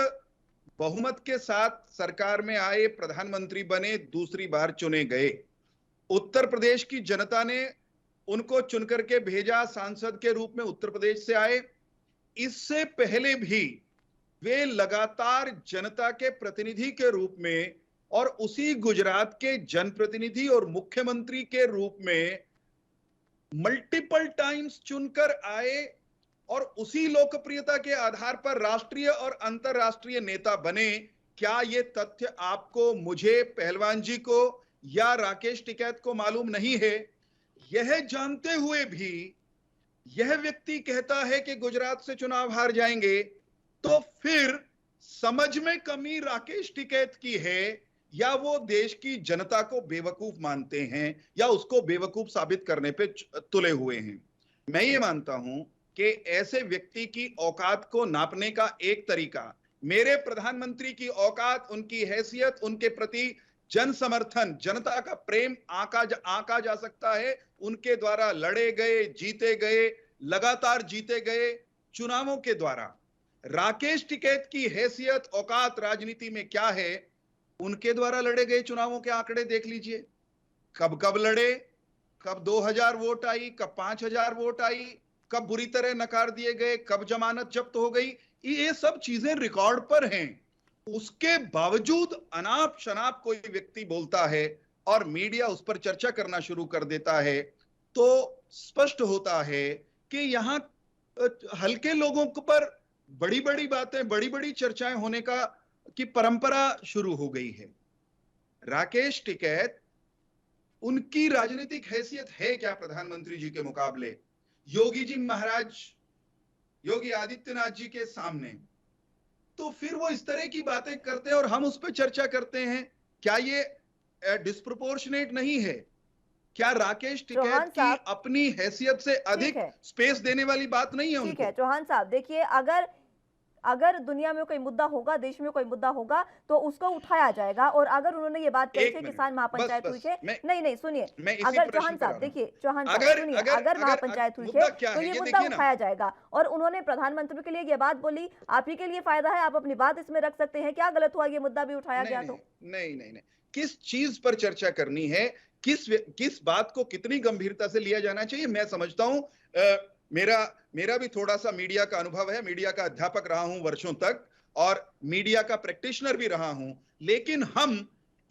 बहुमत के साथ सरकार में आए, प्रधानमंत्री बने, दूसरी बार चुने गए। उत्तर प्रदेश की जनता ने उनको चुनकर के भेजा, सांसद के रूप में उत्तर प्रदेश से आए। इससे पहले भी वे लगातार जनता के प्रतिनिधि के रूप में और उसी गुजरात के जनप्रतिनिधि और मुख्यमंत्री के रूप में मल्टीपल टाइम्स चुनकर आए और उसी लोकप्रियता के आधार पर राष्ट्रीय और अंतरराष्ट्रीय नेता बने। क्या ये तथ्य आपको, मुझे, पहलवान जी को या राकेश टिकैत को मालूम नहीं है? यह जानते हुए भी यह व्यक्ति कहता है कि गुजरात से चुनाव हार जाएंगे, तो फिर समझ में कमी राकेश टिकैत की है या वो देश की जनता को बेवकूफ मानते हैं या उसको बेवकूफ साबित करने पे तुले हुए हैं? मैं ये मानता हूं कि ऐसे व्यक्ति की औकात को नापने का एक तरीका, मेरे प्रधानमंत्री की औकात, उनकी हैसियत, उनके प्रति जन समर्थन, जनता का प्रेम आंका जा सकता है उनके द्वारा लड़े गए, जीते गए, लगातार जीते गए चुनावों के द्वारा। राकेश टिकैत की हैसियत, औकात राजनीति में क्या है, उनके द्वारा लड़े गए चुनावों के आंकड़े देख लीजिए। कब कब लड़े, कब 2000 वोट आई, कब 5000 वोट आई, कब बुरी तरह नकार दिए गए, कब जमानत जब्त हो गई, ये सब चीजें रिकॉर्ड पर हैं। उसके बावजूद अनाप शनाप कोई व्यक्ति बोलता है और मीडिया उस पर चर्चा करना शुरू कर देता है, तो स्पष्ट होता है कि यहां हल्के लोगों पर बड़ी बड़ी बातें, बड़ी बड़ी चर्चाएं होने की परंपरा शुरू हो गई है। राकेश टिकैत, उनकी राजनीतिक हैसियत है क्या प्रधानमंत्री जी के मुकाबले? योगी जी महाराज, योगी आदित्यनाथ जी के सामने? तो फिर वो इस तरह की बातें करते हैं और हम उस पर चर्चा करते हैं। क्या ये डिस्प्रोपोर्शनेट नहीं है? क्या राकेश टिकैत की अपनी हैसियत से अधिक स्पेस देने वाली बात नहीं है उनको? ठीक है चौहान साहब, देखिए अगर दुनिया में कोई मुद्दा होगा, देश में कोई मुद्दा होगा तो उसको उठाया जाएगा। और अगर उन्होंने ये बात कही है किसान महापंचायत हुई है, नहीं सुनिए, अगर चौहान साहब देखिए, चौहान साहब सुनिए, अगर महापंचायत हुई है तो ये मुद्दा उठाया जाएगा। और उन्होंने प्रधानमंत्री के लिए ये बात बोली, आप ही के लिए फायदा है, आप अपनी बात इसमें रख सकते हैं। क्या गलत हुआ ये मुद्दा भी उठाया गया? तो नहीं, किस चीज पर चर्चा करनी है, किस बात को कितनी गंभीरता से लिया जाना चाहिए, मैं समझता हूं। मेरा भी थोड़ा सा मीडिया का अनुभव है, मीडिया का अध्यापक रहा हूं वर्षों तक और मीडिया का प्रैक्टिशनर भी रहा हूं। लेकिन हम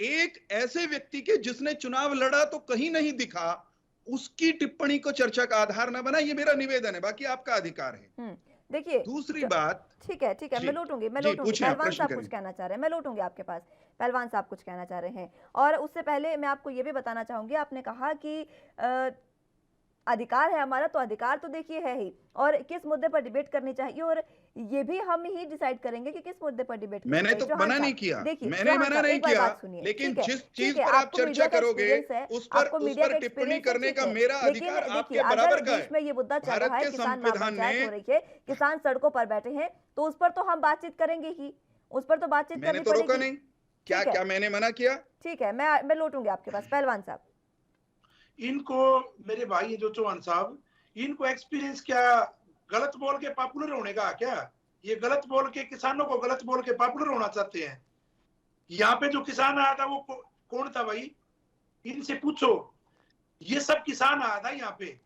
एक ऐसे व्यक्ति के जिसने चुनाव लड़ा तो कहीं नहीं दिखा, उसकी टिप्पणी को चर्चा का आधार न बना, ये मेरा निवेदन है। बाकी आपका अधिकार है। देखिए दूसरी बात, ठीक है मैं लौटूंगी। पहलवान साहब कुछ कहना चाह रहे हैं, मैं लौटूंगी आपके पास। पहलवान साहब कुछ कहना चाह रहे हैं। और उससे पहले मैं आपको ये भी बताना चाहूंगी, आपने कहा कि अधिकार है हमारा, तो अधिकार तो देखिए है ही, और किस मुद्दे पर डिबेट करनी चाहिए और ये भी हम ही डिसाइड करेंगे कि किस मुद्दे पर डिबेट करनी चाहिए। मैंने तो मना नहीं किया, मैंने मना नहीं किया, लेकिन जिस चीज पर आप चर्चा करोगे उस पर टिप्पणी करने का मेरा अधिकार आपके बराबर का है। देश में ये मुद्दा चल रहा है, किसान महापंचायत हो रही है, किसान सड़कों पर बैठे हैं, तो उस पर तो हम बातचीत करेंगे ही, उस पर तो बातचीत करनी पड़ेगी। रोका नहीं, क्या मैंने मना किया? ठीक है, मैं लौटूंगी आपके पास। पहलवान साहब, इनको, मेरे भाई जो चौहान साहब, इनको एक्सपीरियंस क्या गलत बोल के पॉपुलर होने का? क्या ये गलत बोल के किसानों को गलत बोल के पॉपुलर होना चाहते हैं? यहाँ पे जो किसान आया था वो कौन था भाई? इनसे पूछो। ये सब किसान आया था यहाँ पे,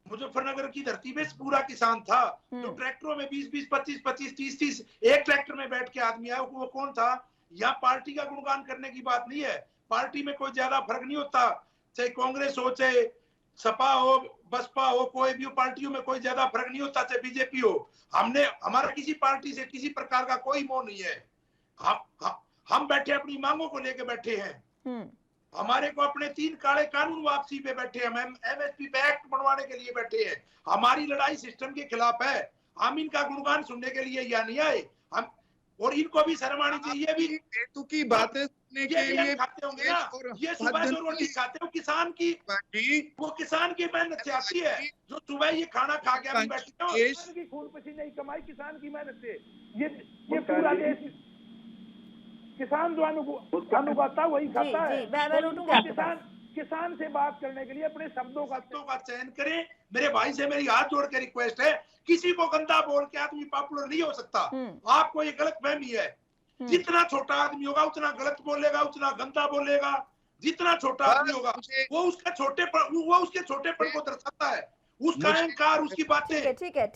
मुजफ्फरनगर की धरती पे पूरा किसान था। जो ट्रैक्टरों में 20-20, 25-25, 30-30 एक ट्रैक्टर में बैठ के आदमी आया, वो कौन था? यहाँ पार्टी का गुणगान करने की बात नहीं है। पार्टी में कोई ज्यादा फर्क नहीं होता, चाहे कांग्रेस हो, चाहे सपा हो, बसपा हो, कोई भी पार्टियों में कोई ज्यादा फर्क नहीं होता, चाहे बीजेपी हो। हमारा किसी पार्टी से किसी प्रकार का कोई मोह नहीं है। हम बैठे अपनी मांगों को लेके बैठे हैं। हमारे को अपने 3 काले कानून वापसी पे बैठे हैं, हम एमएसपी पे एक्ट बनवाने के लिए बैठे हैं। हमारी लड़ाई सिस्टम के खिलाफ है। हम इनका गुणगान सुनने के लिए या नहीं आए हम, और इनको भी शर्म आनी चाहिए। भी बेतु की बातें सुनने के लिए खाते होंगे ना, ये सुबह जो रोटी खाते हो किसान की, वो किसान की मेहनत से आती है। जो सुबह ये खाना खा के अभी बैठे हो, किसान की खून पसीने की कमाई, किसान की मेहनत से ये पूरा देश, किसान जो अनुगाता वही खाता है। किसान से बात करने के लिए अपने शब्दों का चयन करें। मेरे भाई से मेरी हाथ जोड़ के रिक्वेस्ट है, किसी को गंदा बोल के आदमी पॉपुलर नहीं हो सकता। आपको ये गलत फहमी है। जितना छोटा आदमी होगा उतना गलत बोलेगा, उतना गंदा बोलेगा। जितना छोटा आदमी होगा वो उसके छोटेपन को दर्शाता है, उसका अहंकार, उसकी बातें। ठीक है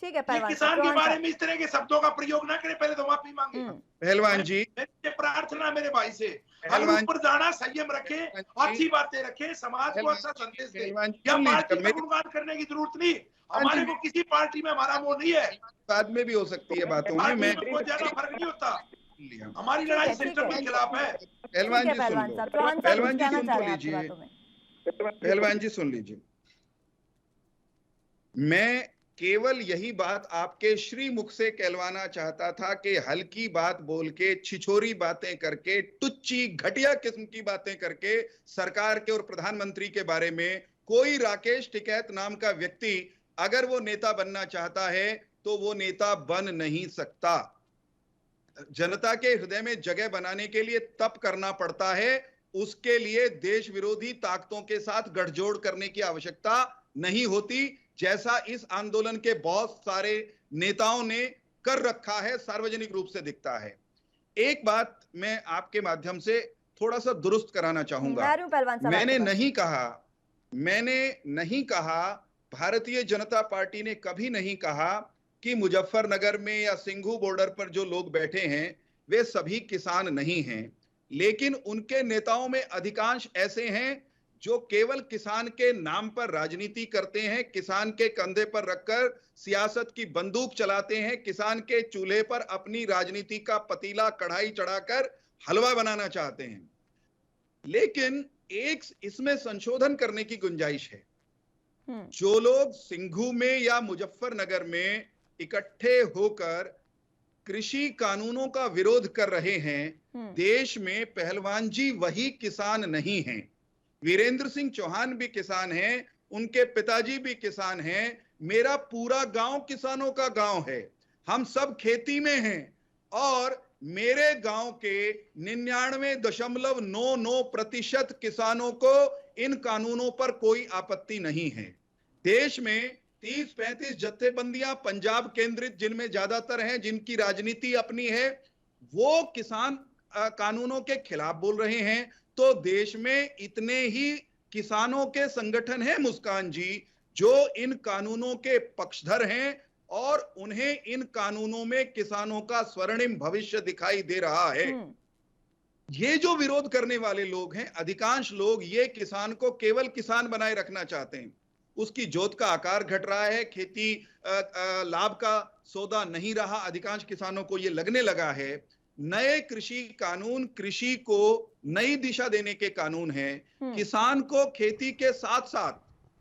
किसान के बारे में इस तरह के शब्दों का प्रयोग ना करें, पहले तो माफी मांगे। पहलवान जी, प्रार्थना मेरे भाई से, हम ऊपर जाना, संयम रखें, अच्छी बातें रखें, समाज को अच्छा संदेश दें। या पार्टी का गुणगान करने की जरूरत नहीं, हमारे को किसी पार्टी में हमारा वो नहीं है। बाद में भी हो सकती है बातों में, मैं कोई ज्यादा फर्क नहीं होता। हमारी लड़ाई सिस्टम के खिलाफ है। पहलवान जी सुन लो, पहलवान जी सुन लीजिए, पहलवान जी सुन लीजिए। मैं केवल यही बात आपके श्रीमुख से कहलवाना चाहता था कि हल्की बात बोल के, छिछोरी बातें करके, टुच्ची घटिया किस्म की बातें करके सरकार के और प्रधानमंत्री के बारे में कोई राकेश टिकैत नाम का व्यक्ति अगर वो नेता बनना चाहता है तो वो नेता बन नहीं सकता। जनता के हृदय में जगह बनाने के लिए तप करना पड़ता है, उसके लिए देश विरोधी ताकतों के साथ गठजोड़ करने की आवश्यकता नहीं होती, जैसा इस आंदोलन के बहुत सारे नेताओं ने कर रखा है, सार्वजनिक रूप से दिखता है। एक बात मैं आपके माध्यम से थोड़ा सा दुरुस्त कराना चाहूंगा। मैंने नहीं कहा, भारतीय जनता पार्टी ने कभी नहीं कहा कि मुजफ्फरनगर में या सिंघू बॉर्डर पर जो लोग बैठे हैं वे सभी किसान नहीं हैं, लेकिन उनके नेताओं में अधिकांश ऐसे हैं जो केवल किसान के नाम पर राजनीति करते हैं, किसान के कंधे पर रखकर सियासत की बंदूक चलाते हैं, किसान के चूल्हे पर अपनी राजनीति का पतीला कढ़ाई चढ़ाकर हलवा बनाना चाहते हैं। लेकिन एक इसमें संशोधन करने की गुंजाइश है। जो लोग सिंघू में या मुजफ्फरनगर में इकट्ठे होकर कृषि कानूनों का विरोध कर रहे हैं, देश में पहलवान जी वही किसान नहीं हैं। वीरेंद्र सिंह चौहान भी किसान हैं, उनके पिताजी भी किसान हैं, मेरा पूरा गांव किसानों का गांव है, हम सब खेती में हैं और मेरे गांव के 99.99% किसानों को इन कानूनों पर कोई आपत्ति नहीं है। देश में 30-35 जत्थेबंदियां पंजाब केंद्रित जिनमें ज्यादातर हैं, जिनकी राजनीति अपनी है, वो किसान कानूनों के खिलाफ बोल रहे हैं, तो देश में इतने ही किसानों के संगठन हैं मुस्कान जी, जो इन कानूनों के पक्षधर हैं और उन्हें इन कानूनों में किसानों का स्वर्णिम भविष्य दिखाई दे रहा है। ये जो विरोध करने वाले लोग हैं, अधिकांश लोग ये किसान को केवल किसान बनाए रखना चाहते हैं। उसकी जोत का आकार घट रहा है, खेती लाभ का सौदा नहीं रहा, अधिकांश किसानों को ये लगने लगा है। नए कृषि कानून कृषि को नई दिशा देने के कानून हैं, किसान को खेती के साथ साथ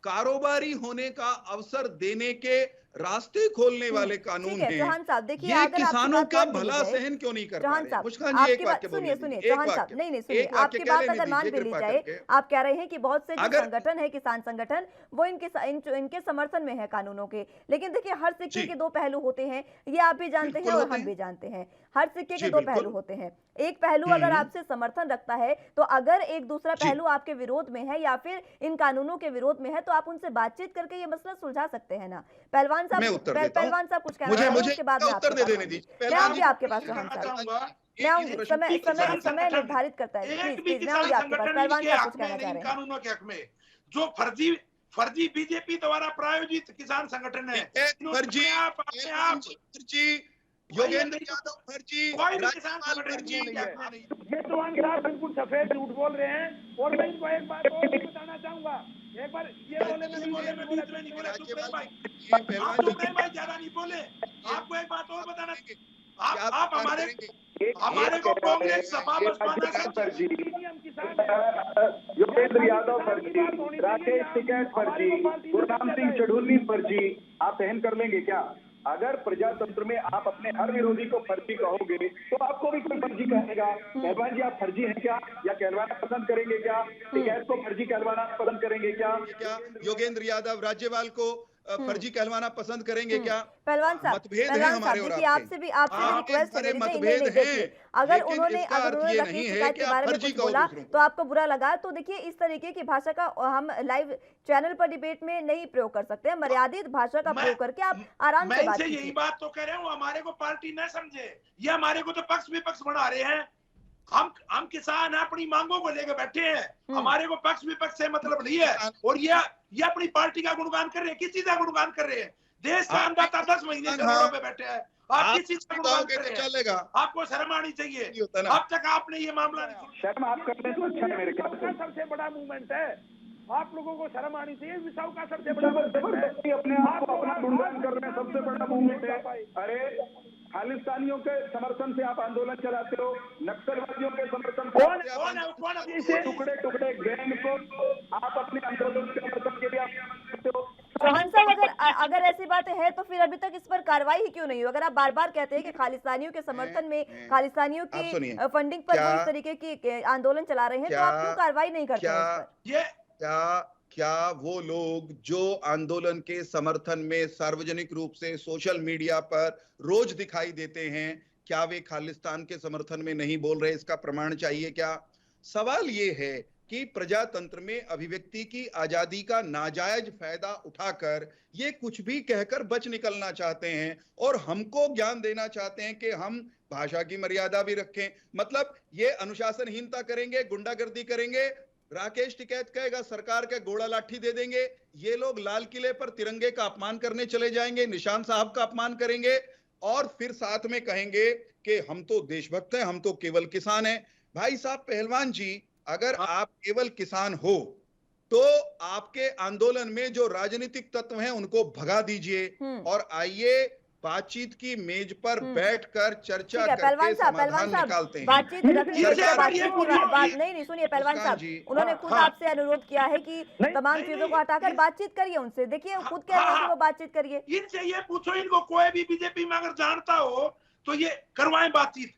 कारोबारी होने का अवसर देने के रास्ते खोलने वाले कानून हैं। चौहान साहब देखिए, ये किसानों का भला सहन क्यों नहीं कर पा रहे? मुस्कान जी एक वाक्य सुनिए चौहान साहब, नहीं सुनिए, आपकी बात अगर मान भी ली जाए, आप कह रहे हैं कि बहुत से जो संगठन है, किसान संगठन, वो इनके समर्थन में है कानूनों के, लेकिन देखिए हर सिक्के के दो पहलू होते हैं, ये आप भी जानते हैं और हम भी जानते हैं। हर सिक्के के दो पहलू होते हैं। एक पहलू अगर आपसे समर्थन रखता है, तो अगर एक दूसरा पहलू आपके विरोध में है या फिर इन कानूनों के विरोध में है, तो आप उनसे बातचीत करके ये मसला सुलझा सकते हैं ना। पहलवान साहब कुछ कहना है, उसके बाद उत्तर दे देने दीजिए। मैं आऊंगी आपके पास चौहान साहब, मैं आऊंगी, समय निर्धारित करता है। प्लीज मैं आऊंगी आपके पास। पहलवान साहब कुछ कहना चाह रहे हैं। कानूनों के हक में जो फर्जी बीजेपी द्वारा प्रायोजित किसान संगठन है, फर्जी योगेंद्र यादव फर्जी, ये चौहान साहब बिल्कुल सफेद झूठ बोल रहे हैं। और मैं इनको एक बात और बताना चाहूंगा, एक बार ये बोले मैं ज्यादा नहीं बोले, आपको एक बात और बताना, आप हमारे को कांग्रेस सपा बसपा योगेंद्र यादव फर्जी, राकेश टिकैत फर्जी, गुरनाम सिंह चढ़ूनी फर्जी, आप सहन कर लेंगे क्या? अगर प्रजातंत्र में आप अपने हर विरोधी को फर्जी कहोगे तो आपको भी कोई फर्जी कहेगा। पहलवान जी आप फर्जी हैं क्या, या कहलवाना पसंद करेंगे क्या? टिकैत को फर्जी कहलवाना पसंद करेंगे क्या? योगेंद्र यादव राज्यपाल को फर्जी कहलवाना पसंद करेंगे क्या? पहलवान साहब, मतभेद है हमारे और आपसे भी रिक्वेस्ट है, मतभेद है। अगर उन्होंने राकेश टिकैत के बारे में कुछ बोला तो आपको बुरा लगा, तो देखिए इस तरीके की भाषा का हम लाइव चैनल पर डिबेट में नहीं प्रयोग कर सकते हैं। मर्यादित भाषा का प्रयोग करके आप आराम से बात कीजिए। यही बात तो कह रहे हूँ, हमारे को पार्टी न समझे, ये हमारे को तो पक्ष विपक्ष बना रहे हैं। हम किसान अपनी मांगों को लेकर बैठे हैं, हमारे को पक्ष विपक्ष से मतलब नहीं है। और ये अपनी पार्टी का गुणगान कर रहे हैं, किस चीज का गुणगान कर रहे हैं? देश का अन्नदाता 10 महीने से रोडों पे बैठे हैं, आप किस चीज का गुणगान कर रहे हैं? आपको शर्म आनी चाहिए। अब तक आपने ये मामला नहीं सुना। शर्म आप करते तो अच्छा है। मेरे ख्याल से सबसे बड़ा मूवमेंट है, आप लोगों को शर्म आनी चाहिए। विसाव का सबसे बड़ा जबरदस्ती अपने आप को अपना गुणगान कर रहे हैं, सबसे बड़ा मूवमेंट है। अरे खालिस्तानियों के समर्थन से आप आंदोलन चलाते हो, नक्सलवादियों के समर्थन से टुकड़े टुकड़े गैंग को आप अपने आंदोलन के समर्थन के लिए आप करते हो। चौहान साहब अगर ऐसी बातें हैं तो फिर अभी तक इस पर कार्रवाई ही क्यों नहीं हुई? अगर आप बार बार कहते हैं कि खालिस्तानियों के समर्थन में, खालिस्तानियों की फंडिंग पर वो इस तरीके की आंदोलन चला रहे हैं, तो आप क्यों कार्रवाई नहीं करते हैं इस पर? क्या वो लोग जो आंदोलन के समर्थन में सार्वजनिक रूप से सोशल मीडिया पर रोज दिखाई देते हैं, क्या वे खालिस्तान के समर्थन में नहीं बोल रहे? इसका प्रमाण चाहिए क्या? सवाल ये है कि प्रजातंत्र में अभिव्यक्ति की आजादी का नाजायज फायदा उठाकर ये कुछ भी कहकर बच निकलना चाहते हैं और हमको ज्ञान देना चाहते हैं कि हम भाषा की मर्यादा भी रखें। मतलब ये अनुशासनहीनता करेंगे, गुंडागर्दी करेंगे। राकेश टिकैत कहेगा सरकार के घोड़ा लाठी दे देंगे, ये लोग लाल किले पर तिरंगे का अपमान करने चले जाएंगे, निशान साहब का अपमान करेंगे और फिर साथ में कहेंगे कि हम तो देशभक्त हैं, हम तो केवल किसान हैं। भाई साहब पहलवान जी, अगर आप केवल किसान हो तो आपके आंदोलन में जो राजनीतिक तत्व हैं उनको भगा दीजिए और आइए बातचीत की मेज पर बैठकर चर्चा करके समाधान निकालते हैं। बातचीत नहीं सुनिए पहलवान साहब, उन्होंने खुद आपसे अनुरोध किया है कि तमाम चीजों को हटाकर बातचीत करिए उनसे। देखिए खुद कह रहे हैं कि वो बातचीत करिए। इनसे ये पूछो, इनको कोई भी बीजेपी में अगर जानता हो तो ये करवाएं बातचीत,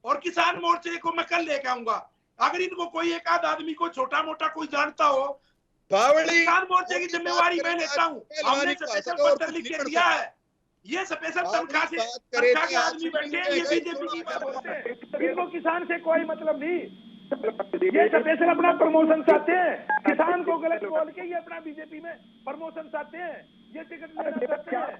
और किसान मोर्चे को मैं कल लेके आऊंगा। अगर इनको कोई एक आध आदमी को छोटा मोटा कोई जानता हो, किसान मोर्चे की जिम्मेवारी मैं लेता हूँ। हमने स्पेशल पत्र लिख के दिया है, ये स्पेशल तनख्वाह के आदमी बैठे हैं, ये बीजेपी की बात होते हैं। इनको किसान से कोई मतलब नहीं, ये स्पेशल अपना प्रमोशन चाहते हैं। किसान को गलत बोल के ये अपना बीजेपी में प्रमोशन चाहते हैं, ये टिकट लेना चाहते हैं।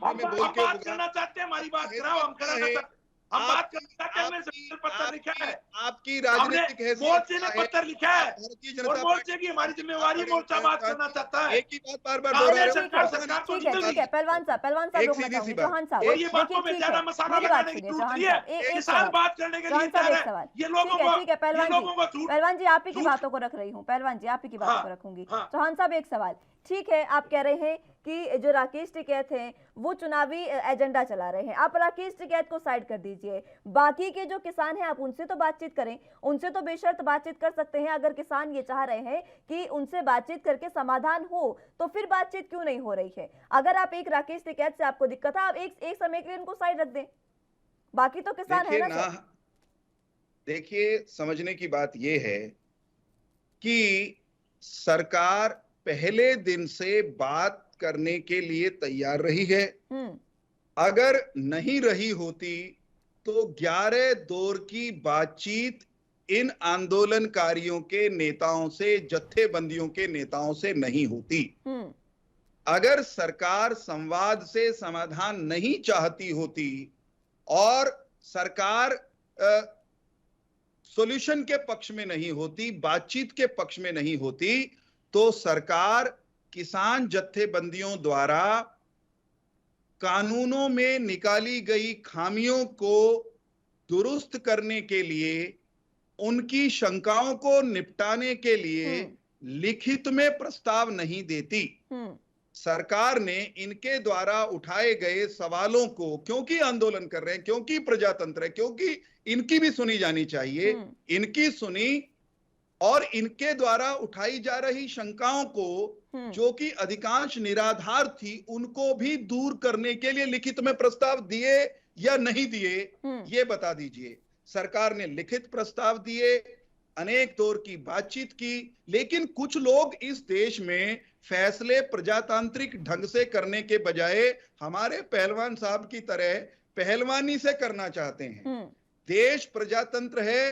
हम बात करना चाहते हैं, हमारी बात कराओ, हम कराना चाहते हैं। हम बात करना चाहते हैं, हमने पत्र लिखा है, आपकी राजनीतिक मोर्चे ने पत्र लिखा है और मोर्चे की हमारी जिम्मेवारी, मोर्चा बात करना चाहता है। एक ही बात बार-बार दोहरा ठीक है पहलवान साहब चौहान साहब, ये बातों में ज्यादा मसाला लगाने की जरूरत नहीं है। किसान बात करने के लिए तैयार है। ये लोगों को, ठीक है पहलवान जी आप ही की बातों को रख रही हूँ, पहलवान जी आप ही की बातों को रखूंगी। चौहान साहब एक सवाल, ठीक है आप कह रहे हैं कि जो राकेश टिकैत हैं वो चुनावी एजेंडा चला रहे हैं, आप राकेश टिकैत को साइड कर दीजिए, बाकी के जो किसान हैं आप उनसे तो बातचीत करें, उनसे तो बेशर्त बातचीत कर सकते हैं। अगर किसान ये चाह रहे हैं कि उनसे बातचीत करके समाधान हो तो फिर बातचीत क्यों नहीं हो रही है? अगर आप एक राकेश टिकैत से आपको दिक्कत है, आप एक समय के लिए उनको साइड रख दें, बाकी तो किसान है ना। देखिए समझने की बात यह है कि सरकार पहले दिन से बात करने के लिए तैयार रही है। अगर नहीं रही होती तो 11 दौर की बातचीत इन आंदोलनकारियों के नेताओं से, जत्थेबंदियों के नेताओं से नहीं होती। अगर सरकार संवाद से समाधान नहीं चाहती होती और सरकार सॉल्यूशन के पक्ष में नहीं होती, बातचीत के पक्ष में नहीं होती, तो सरकार किसान जत्थेबंदियों द्वारा कानूनों में निकाली गई खामियों को दुरुस्त करने के लिए, उनकी शंकाओं को निपटाने के लिए लिखित में प्रस्ताव नहीं देती। सरकार ने इनके द्वारा उठाए गए सवालों को, क्योंकि आंदोलन कर रहे हैं, क्योंकि प्रजातंत्र है, क्योंकि इनकी भी सुनी जानी चाहिए, इनकी सुनी और इनके द्वारा उठाई जा रही शंकाओं को, जो कि अधिकांश निराधार थी, उनको भी दूर करने के लिए लिखित में प्रस्ताव दिए या नहीं दिए, ये बता दीजिए। सरकार ने लिखित प्रस्ताव दिए, अनेक दौर की बातचीत की, लेकिन कुछ लोग इस देश में फैसले प्रजातांत्रिक ढंग से करने के बजाय हमारे पहलवान साहब की तरह पहलवानी से करना चाहते हैं। देश प्रजातंत्र है,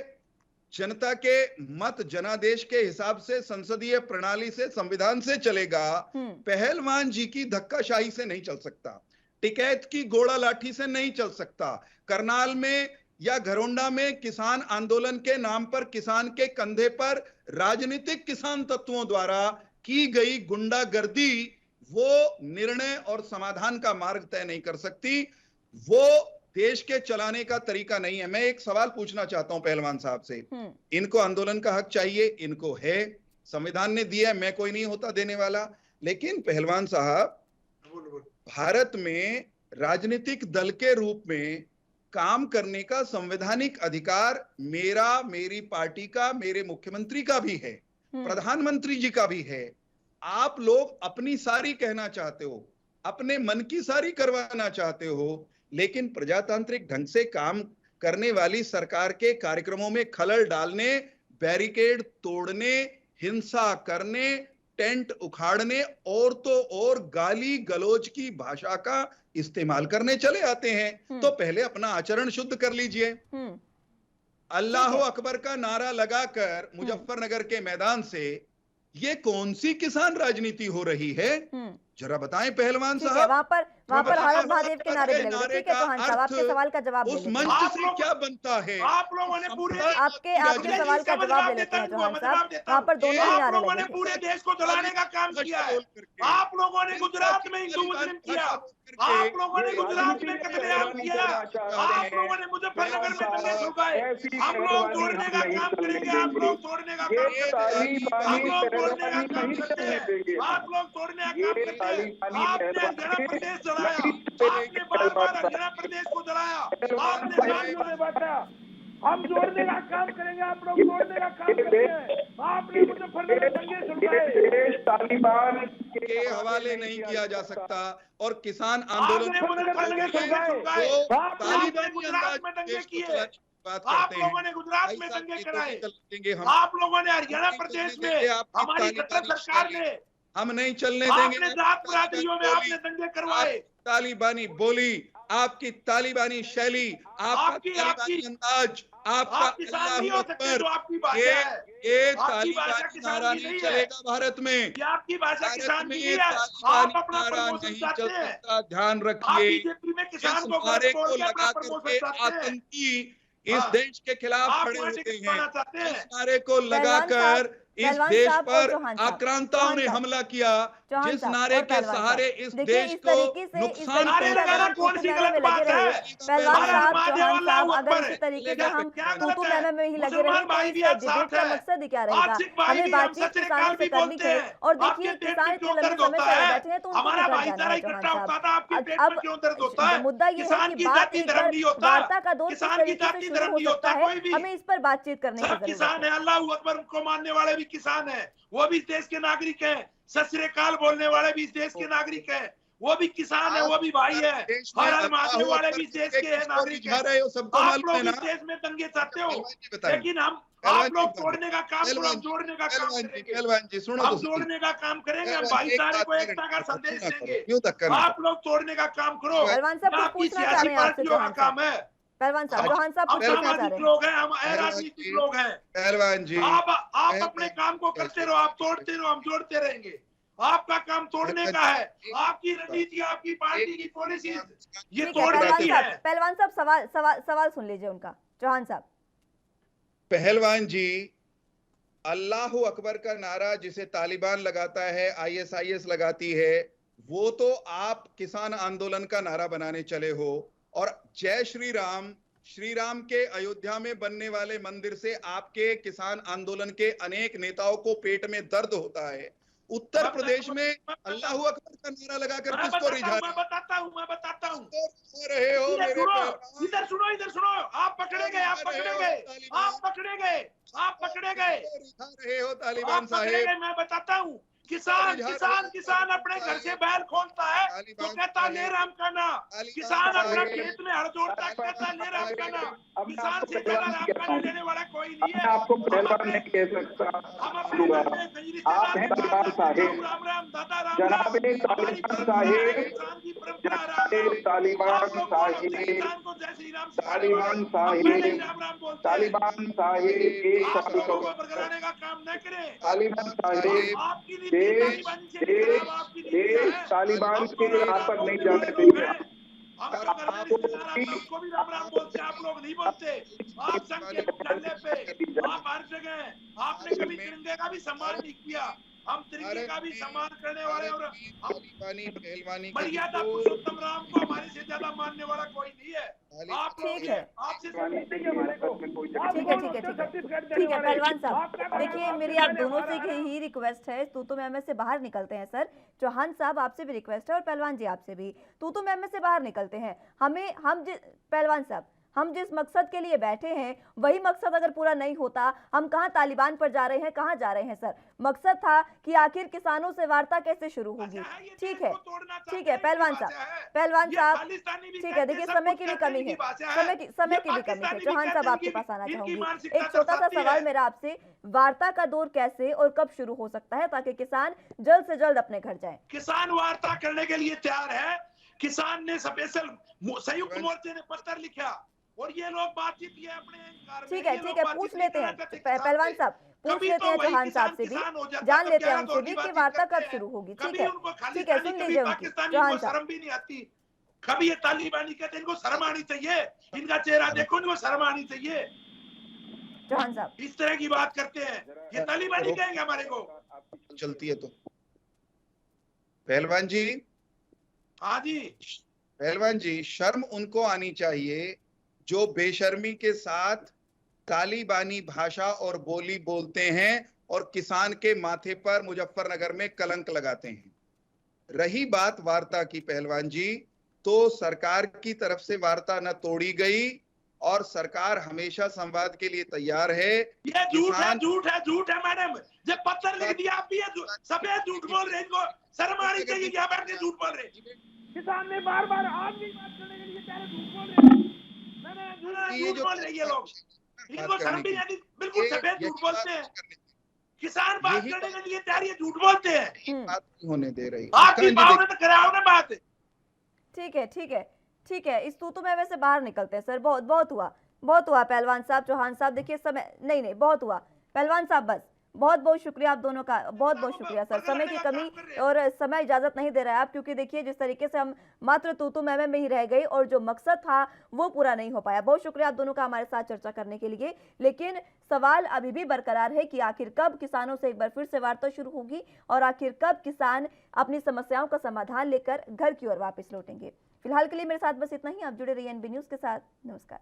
जनता के मत जनादेश के हिसाब से, संसदीय प्रणाली से, संविधान से चलेगा। पहलवान जी की धक्काशाही से नहीं चल सकता, टिकैत की घोड़ा लाठी से नहीं चल सकता। करनाल में या घरोंडा में किसान आंदोलन के नाम पर किसान के कंधे पर राजनीतिक किसान तत्वों द्वारा की गई गुंडागर्दी वो निर्णय और समाधान का मार्ग तय नहीं कर सकती, वो देश के चलाने का तरीका नहीं है। मैं एक सवाल पूछना चाहता हूं पहलवान साहब से, इनको आंदोलन का हक चाहिए, इनको है, संविधान ने दिया है, मैं कोई नहीं होता देने वाला, लेकिन पहलवान साहब भारत में राजनीतिक दल के रूप में काम करने का संवैधानिक अधिकार मेरा, मेरी पार्टी का, मेरे मुख्यमंत्री का भी है, प्रधानमंत्री जी का भी है। आप लोग अपनी सारी कहना चाहते हो, अपने मन की सारी करवाना चाहते हो, लेकिन प्रजातांत्रिक ढंग से काम करने वाली सरकार के कार्यक्रमों में खलल डालने, बैरिकेड तोड़ने, हिंसा करने, टेंट उखाड़ने और तो और गाली गलौज की भाषा का इस्तेमाल करने चले आते हैं। तो पहले अपना आचरण शुद्ध कर लीजिए। अल्लाह अकबर का नारा लगाकर मुजफ्फरनगर के मैदान से ये कौन सी किसान राजनीति हो रही है, जरा बताएं पहलवान साहब। वहां पर हर महादेव के नारे भी लगे। ठीक है चौहान साहब, आपके सवाल का जवाब उस मंच से क्या बनता है? आप लोगों ने पूरे आपके सवाल का जवाब ले लेते हैं चौहान साहब। वहां पर दोनों ही नारे लोगों ने लगे। पूरे देश को जलाने का काम किया है। आप लोगों ने गुजरात में हिंदू मुस्लिम किया, आप लोगों ने गुजरात में कत्लेआम किया, आप लोगों ने मुजफ्फरनगर में दंगे छुड़वाए। हम लोग तोड़ने का काम करेंगे, आप लोग तोड़ने का काम करते हैं, हम लोग तोड़ने का काम करते हैं, आप लोग तोड़ने का काम करते हैं। आपने हरियाणा प्रदेश जलाया, आपने बार-बार हरियाणा प्रदेश को जलाया, आपने साथियों ने बांटा। हम जोड़ने का काम करेंगे, आप लोग तोड़ने का काम करते हैं। आपने मुजफ्फरनगर दंगे छुड़वाए। तालिबान के हवाले नहीं किया जा सकता और किसान आंदोलन आपने मुजफ्फरनगर दंगे छुड़वाए, आपने गुजरात में दंगे किए, आप लोगों ने गुजरात में दंगे कराए, आप लोगों ने हरियाणा प्रदेश में हमारी कतर सरकार ने हम नहीं चलने देंगे। आपने जात बरादरियों में आपने दंगे करवाए। तालिबानी बोली, आपकी तालिबानी शैली, आपका तालिबानी अंदाज, आपका अल्लाह अकबर, ये तालिबानी नारा नहीं चलेगा भारत में। आपकी भाषा किसान में की है, आप अपना प्रमोशन नहीं चाहते चल हैं। सकता, ध्यान आप रखिए। बीजेपी में किसान इस को नारे बोल को के अपना लगा प्रमोशन करके चाहते हैं। आतंकी इस देश के खिलाफ आप खड़े वहाँ होते टिकट हैं। पाना चाहते हैं। इस नारे को लगाकर इस पहलवान देश साहब और पर चौहान साहब, आक्रांताओं ने चौहान साहब, हमला किया, चौहान जिस साहब नारे और के पहलवान सहारे साहब। इस देखिए, देश इस को तरीके से नुकसान नारे लगाना कौन सी गलत बात है? पहलवान साहब, महादेव चौहान अल्लाह साहब, अगर अकबर इसी तरीके से है। हम क्या तू गलत तू है? मैं में ही लगे मुसलमान रहे तो भाई इस भी आप डिबेट साथ का हैं। मकसद ही क्या रहेगा? आज सिख भाई हमें भी हम बातचीत सच किसानों काल से भी करनी बोलते है। हैं। और आपके देखिए, पेट किसान में इतने क्यों लंबे दर्द समय होता से है? बैठे हैं तो उनको हमारा भी घर भाईचारा जाना है इकट्ठा चौहान होता साहब। था, आपके पेट में क्यों दर्द होता है? मुद्दा ये है किसान कि की बात जाति एक धर्म बार नहीं होता, वार्ता का दौर किस किसान की तरीके से जाति शुरू धर्म हो नहीं सकता होता है, कोई भी। हमें इस पर बातचीत करने की सब जरूरत किसान है। है, अल्लाह अकबर को मानने वाले भी किसान है, वो भी इस देश के नागरिक हैं। सत श्री अकाल बोलने वाले भी इस देश के नागरिक हैं, वो भी किसान है, वो भी भाई है। हर हर महादेव वाले भी इस देश के हैं, नागरिक हैं। आप लोग इस देश में दंगे चाहते हो, लेकिन हम आप लोग तोड़ने का काम करो, हम जोड़ने का काम करेंगे। पहलवान जी सुनो, हम जोड़ने का काम करेंगे, हम भाईचारे को एकता का संदेश देंगे। आप लोग तोड़ने का काम करो। पहलवान साहब, कुछ आपकी पूछना चाह रहे सियासी हैं आपसे पार्टियों का चौहान काम साहब। है। पहलवान साहब, चौहान साहब हम कुछ पूछना चाह सामाजिक रहे हैं। लोग हैं, हम अराजनीतिक लोग हैं। पहलवान जी, आप अपने काम को करते रहो, आप तोड़ते रहो, हम जोड़ते रहेंगे। आपका काम तोड़ने का है, आपकी रणनीति, आपकी पार्टी की पॉलिसी ये ठीक है तोड़ने पहलवान की साहब, है। पहलवान साहब सवाल सुन लीजिए उनका। चौहान साहब, पहलवान जी, अल्लाह अकबर का नारा जिसे तालिबान लगाता है, आईएसआईएस लगाती है, वो तो आप किसान आंदोलन का नारा बनाने चले हो। और जय श्री राम के अयोध्या में बनने वाले मंदिर से आपके किसान आंदोलन के अनेक नेताओं को पेट में दर्द होता है। उत्तर प्रदेश में अल्लाह अकबर का नारा लगाकर किसको रिझा मैं बताता हूँ रहे हो मेरे पहलवान? इधर सुनो, आप पकड़े गए, रिझा रहे हो तालिबान साहेब। मैं बताता हूँ। किसान अपने घर से बैल खोलता है तो कहता ले राम का नाम। किसान अपना खेत में हर जोड़ता है, कहता ले राम का नाम। किसान से ज्यादा राम का नाम लेने वाला कोई नहीं है। आपको पहलवान नहीं कह सकता। हम अपने घर में आप हैं तालिबान साहेब, राम राम दादा राम जनाब तालिबान साहेब, किसान की परंपरा तालिबान साहिब, किसान को जय श्री राम तालिबान साहिब, राम राम बोलते हैं। तालिबान साहिब एक आप चालू लोगों करो। को बरगलाने का काम न करें। तालिबान साहिब आपकी नीति देश तालिबानी से भी खराब आपकी नीति है। देश तालिबान के यहाँ पर नहीं जाने लोग देंगे। हैं। हम लोग अगर उसको भी राम राम बोलते हैं, आप लोग नहीं बोलते। आप संघ के मुख्यालय पे, आप हर जगह, आपने कभी तिरंगे का भी सम्मान नहीं किया। हम तिरंगे का भी सम्मान करने वाले और पहलवानी मर्यादा पुरुषोत्तम राम को हमारे से ज्यादा मानने वाला कोई नहीं है। आप लोग ठीक है। आपसे ठीक है पहलवान साहब, देखिए मेरी आप दोनों से ही रिक्वेस्ट है, तू मैम से बाहर निकलते हैं सर। चौहान साहब आपसे भी रिक्वेस्ट है और पहलवान जी आपसे भी, तू मैम से बाहर निकलते हैं। पहलवान साहब, हम जिस मकसद के लिए बैठे हैं वही मकसद अगर पूरा नहीं होता, हम कहां तालिबान पर जा रहे हैं, कहां जा रहे हैं सर? मकसद था कि आखिर किसानों से वार्ता कैसे शुरू होगी। ठीक है, ठीक है पहलवान साहब, ठीक है, देखिए समय की भी कमी है, समय की भी कमी है। चौहान साहब आपके पास आना चाहूंगी। एक छोटा सा सवाल मेरा आपसे, वार्ता का दौर कैसे और कब शुरू हो सकता है ताकि किसान जल्द से जल्द अपने घर जाए? किसान वार्ता करने के लिए तैयार है। किसान ने स्पेशल संयुक्त मोर्चे ने पत्र लिखा और ये लोग बातचीत किए अपने। ठीक है, पूछ लेते हैं पहलवान साहब, पूछ लेते हैं चौहान साहब से भी, जान लेते हैं उनसे भी कि वार्ता कब शुरू होगी। ठीक है, सुन लीजिए उनकी। चौहान साहब, शर्म भी नहीं आती, कभी ये तालिबानी कहते हैं, इनको शर्म आनी चाहिए, इनका चेहरा देखो, इनको शर्म आनी चाहिए। चौहान साहब इस तरह की बात करते हैं, ये तालिबानी कहेंगे हमारे को? चलती है तो पहलवान जी, हाँ जी, पहलवान जी, शर्म उनको आनी चाहिए जो बेशर्मी के साथ तालिबानी भाषा और बोली बोलते हैं और किसान के माथे पर मुजफ्फरनगर में कलंक लगाते हैं। रही बात वार्ता की पहलवान जी, तो सरकार की तरफ से वार्ता न तोड़ी गई और सरकार हमेशा संवाद के लिए तैयार है। ये झूठ है मैडम। जब पत्थर लिख दिया आप भी सफेद झूठ बोल रहे, इनको शर्म आनी चाहिए। क्या बैठ के झूठ बोल रहे? किसान ने बार बार आज भी बात करने के लिए पहले झूठ बोल रहे हैं। झूठ बोल रहे ये लोग, इनको शर्म भी नहीं आती, बिल्कुल सफेद झूठ बोलते हैं। किसान बात करने के लिए तैयार, ये झूठ बोलते हैं। बात नहीं होने दे रही, आपकी भाव में तो कराओ ना बात। ठीक है, इस तूतु में वैसे बाहर निकलते हैं सर। बहुत हुआ पहलवान साहब, चौहान साहब, देखिए समय नहीं बहुत हुआ। पहलवान साहब बस, बहुत शुक्रिया आप दोनों का, बहुत शुक्रिया सर। समय की कमी और समय इजाजत नहीं दे रहा है आप, क्योंकि देखिए जिस तरीके से हम मात्र तूतु में ही रह गए और जो मकसद था वो पूरा नहीं हो पाया। बहुत शुक्रिया आप दोनों का हमारे साथ चर्चा करने के लिए। लेकिन सवाल अभी भी बरकरार है कि आखिर कब किसानों से एक बार फिर से वार्ता शुरू होगी और आखिर कब किसान अपनी समस्याओं का समाधान लेकर घर की ओर वापस लौटेंगे। फिलहाल के लिए मेरे साथ बस इतना ही। आप जुड़े रहिए एनबी न्यूज के साथ। नमस्कार।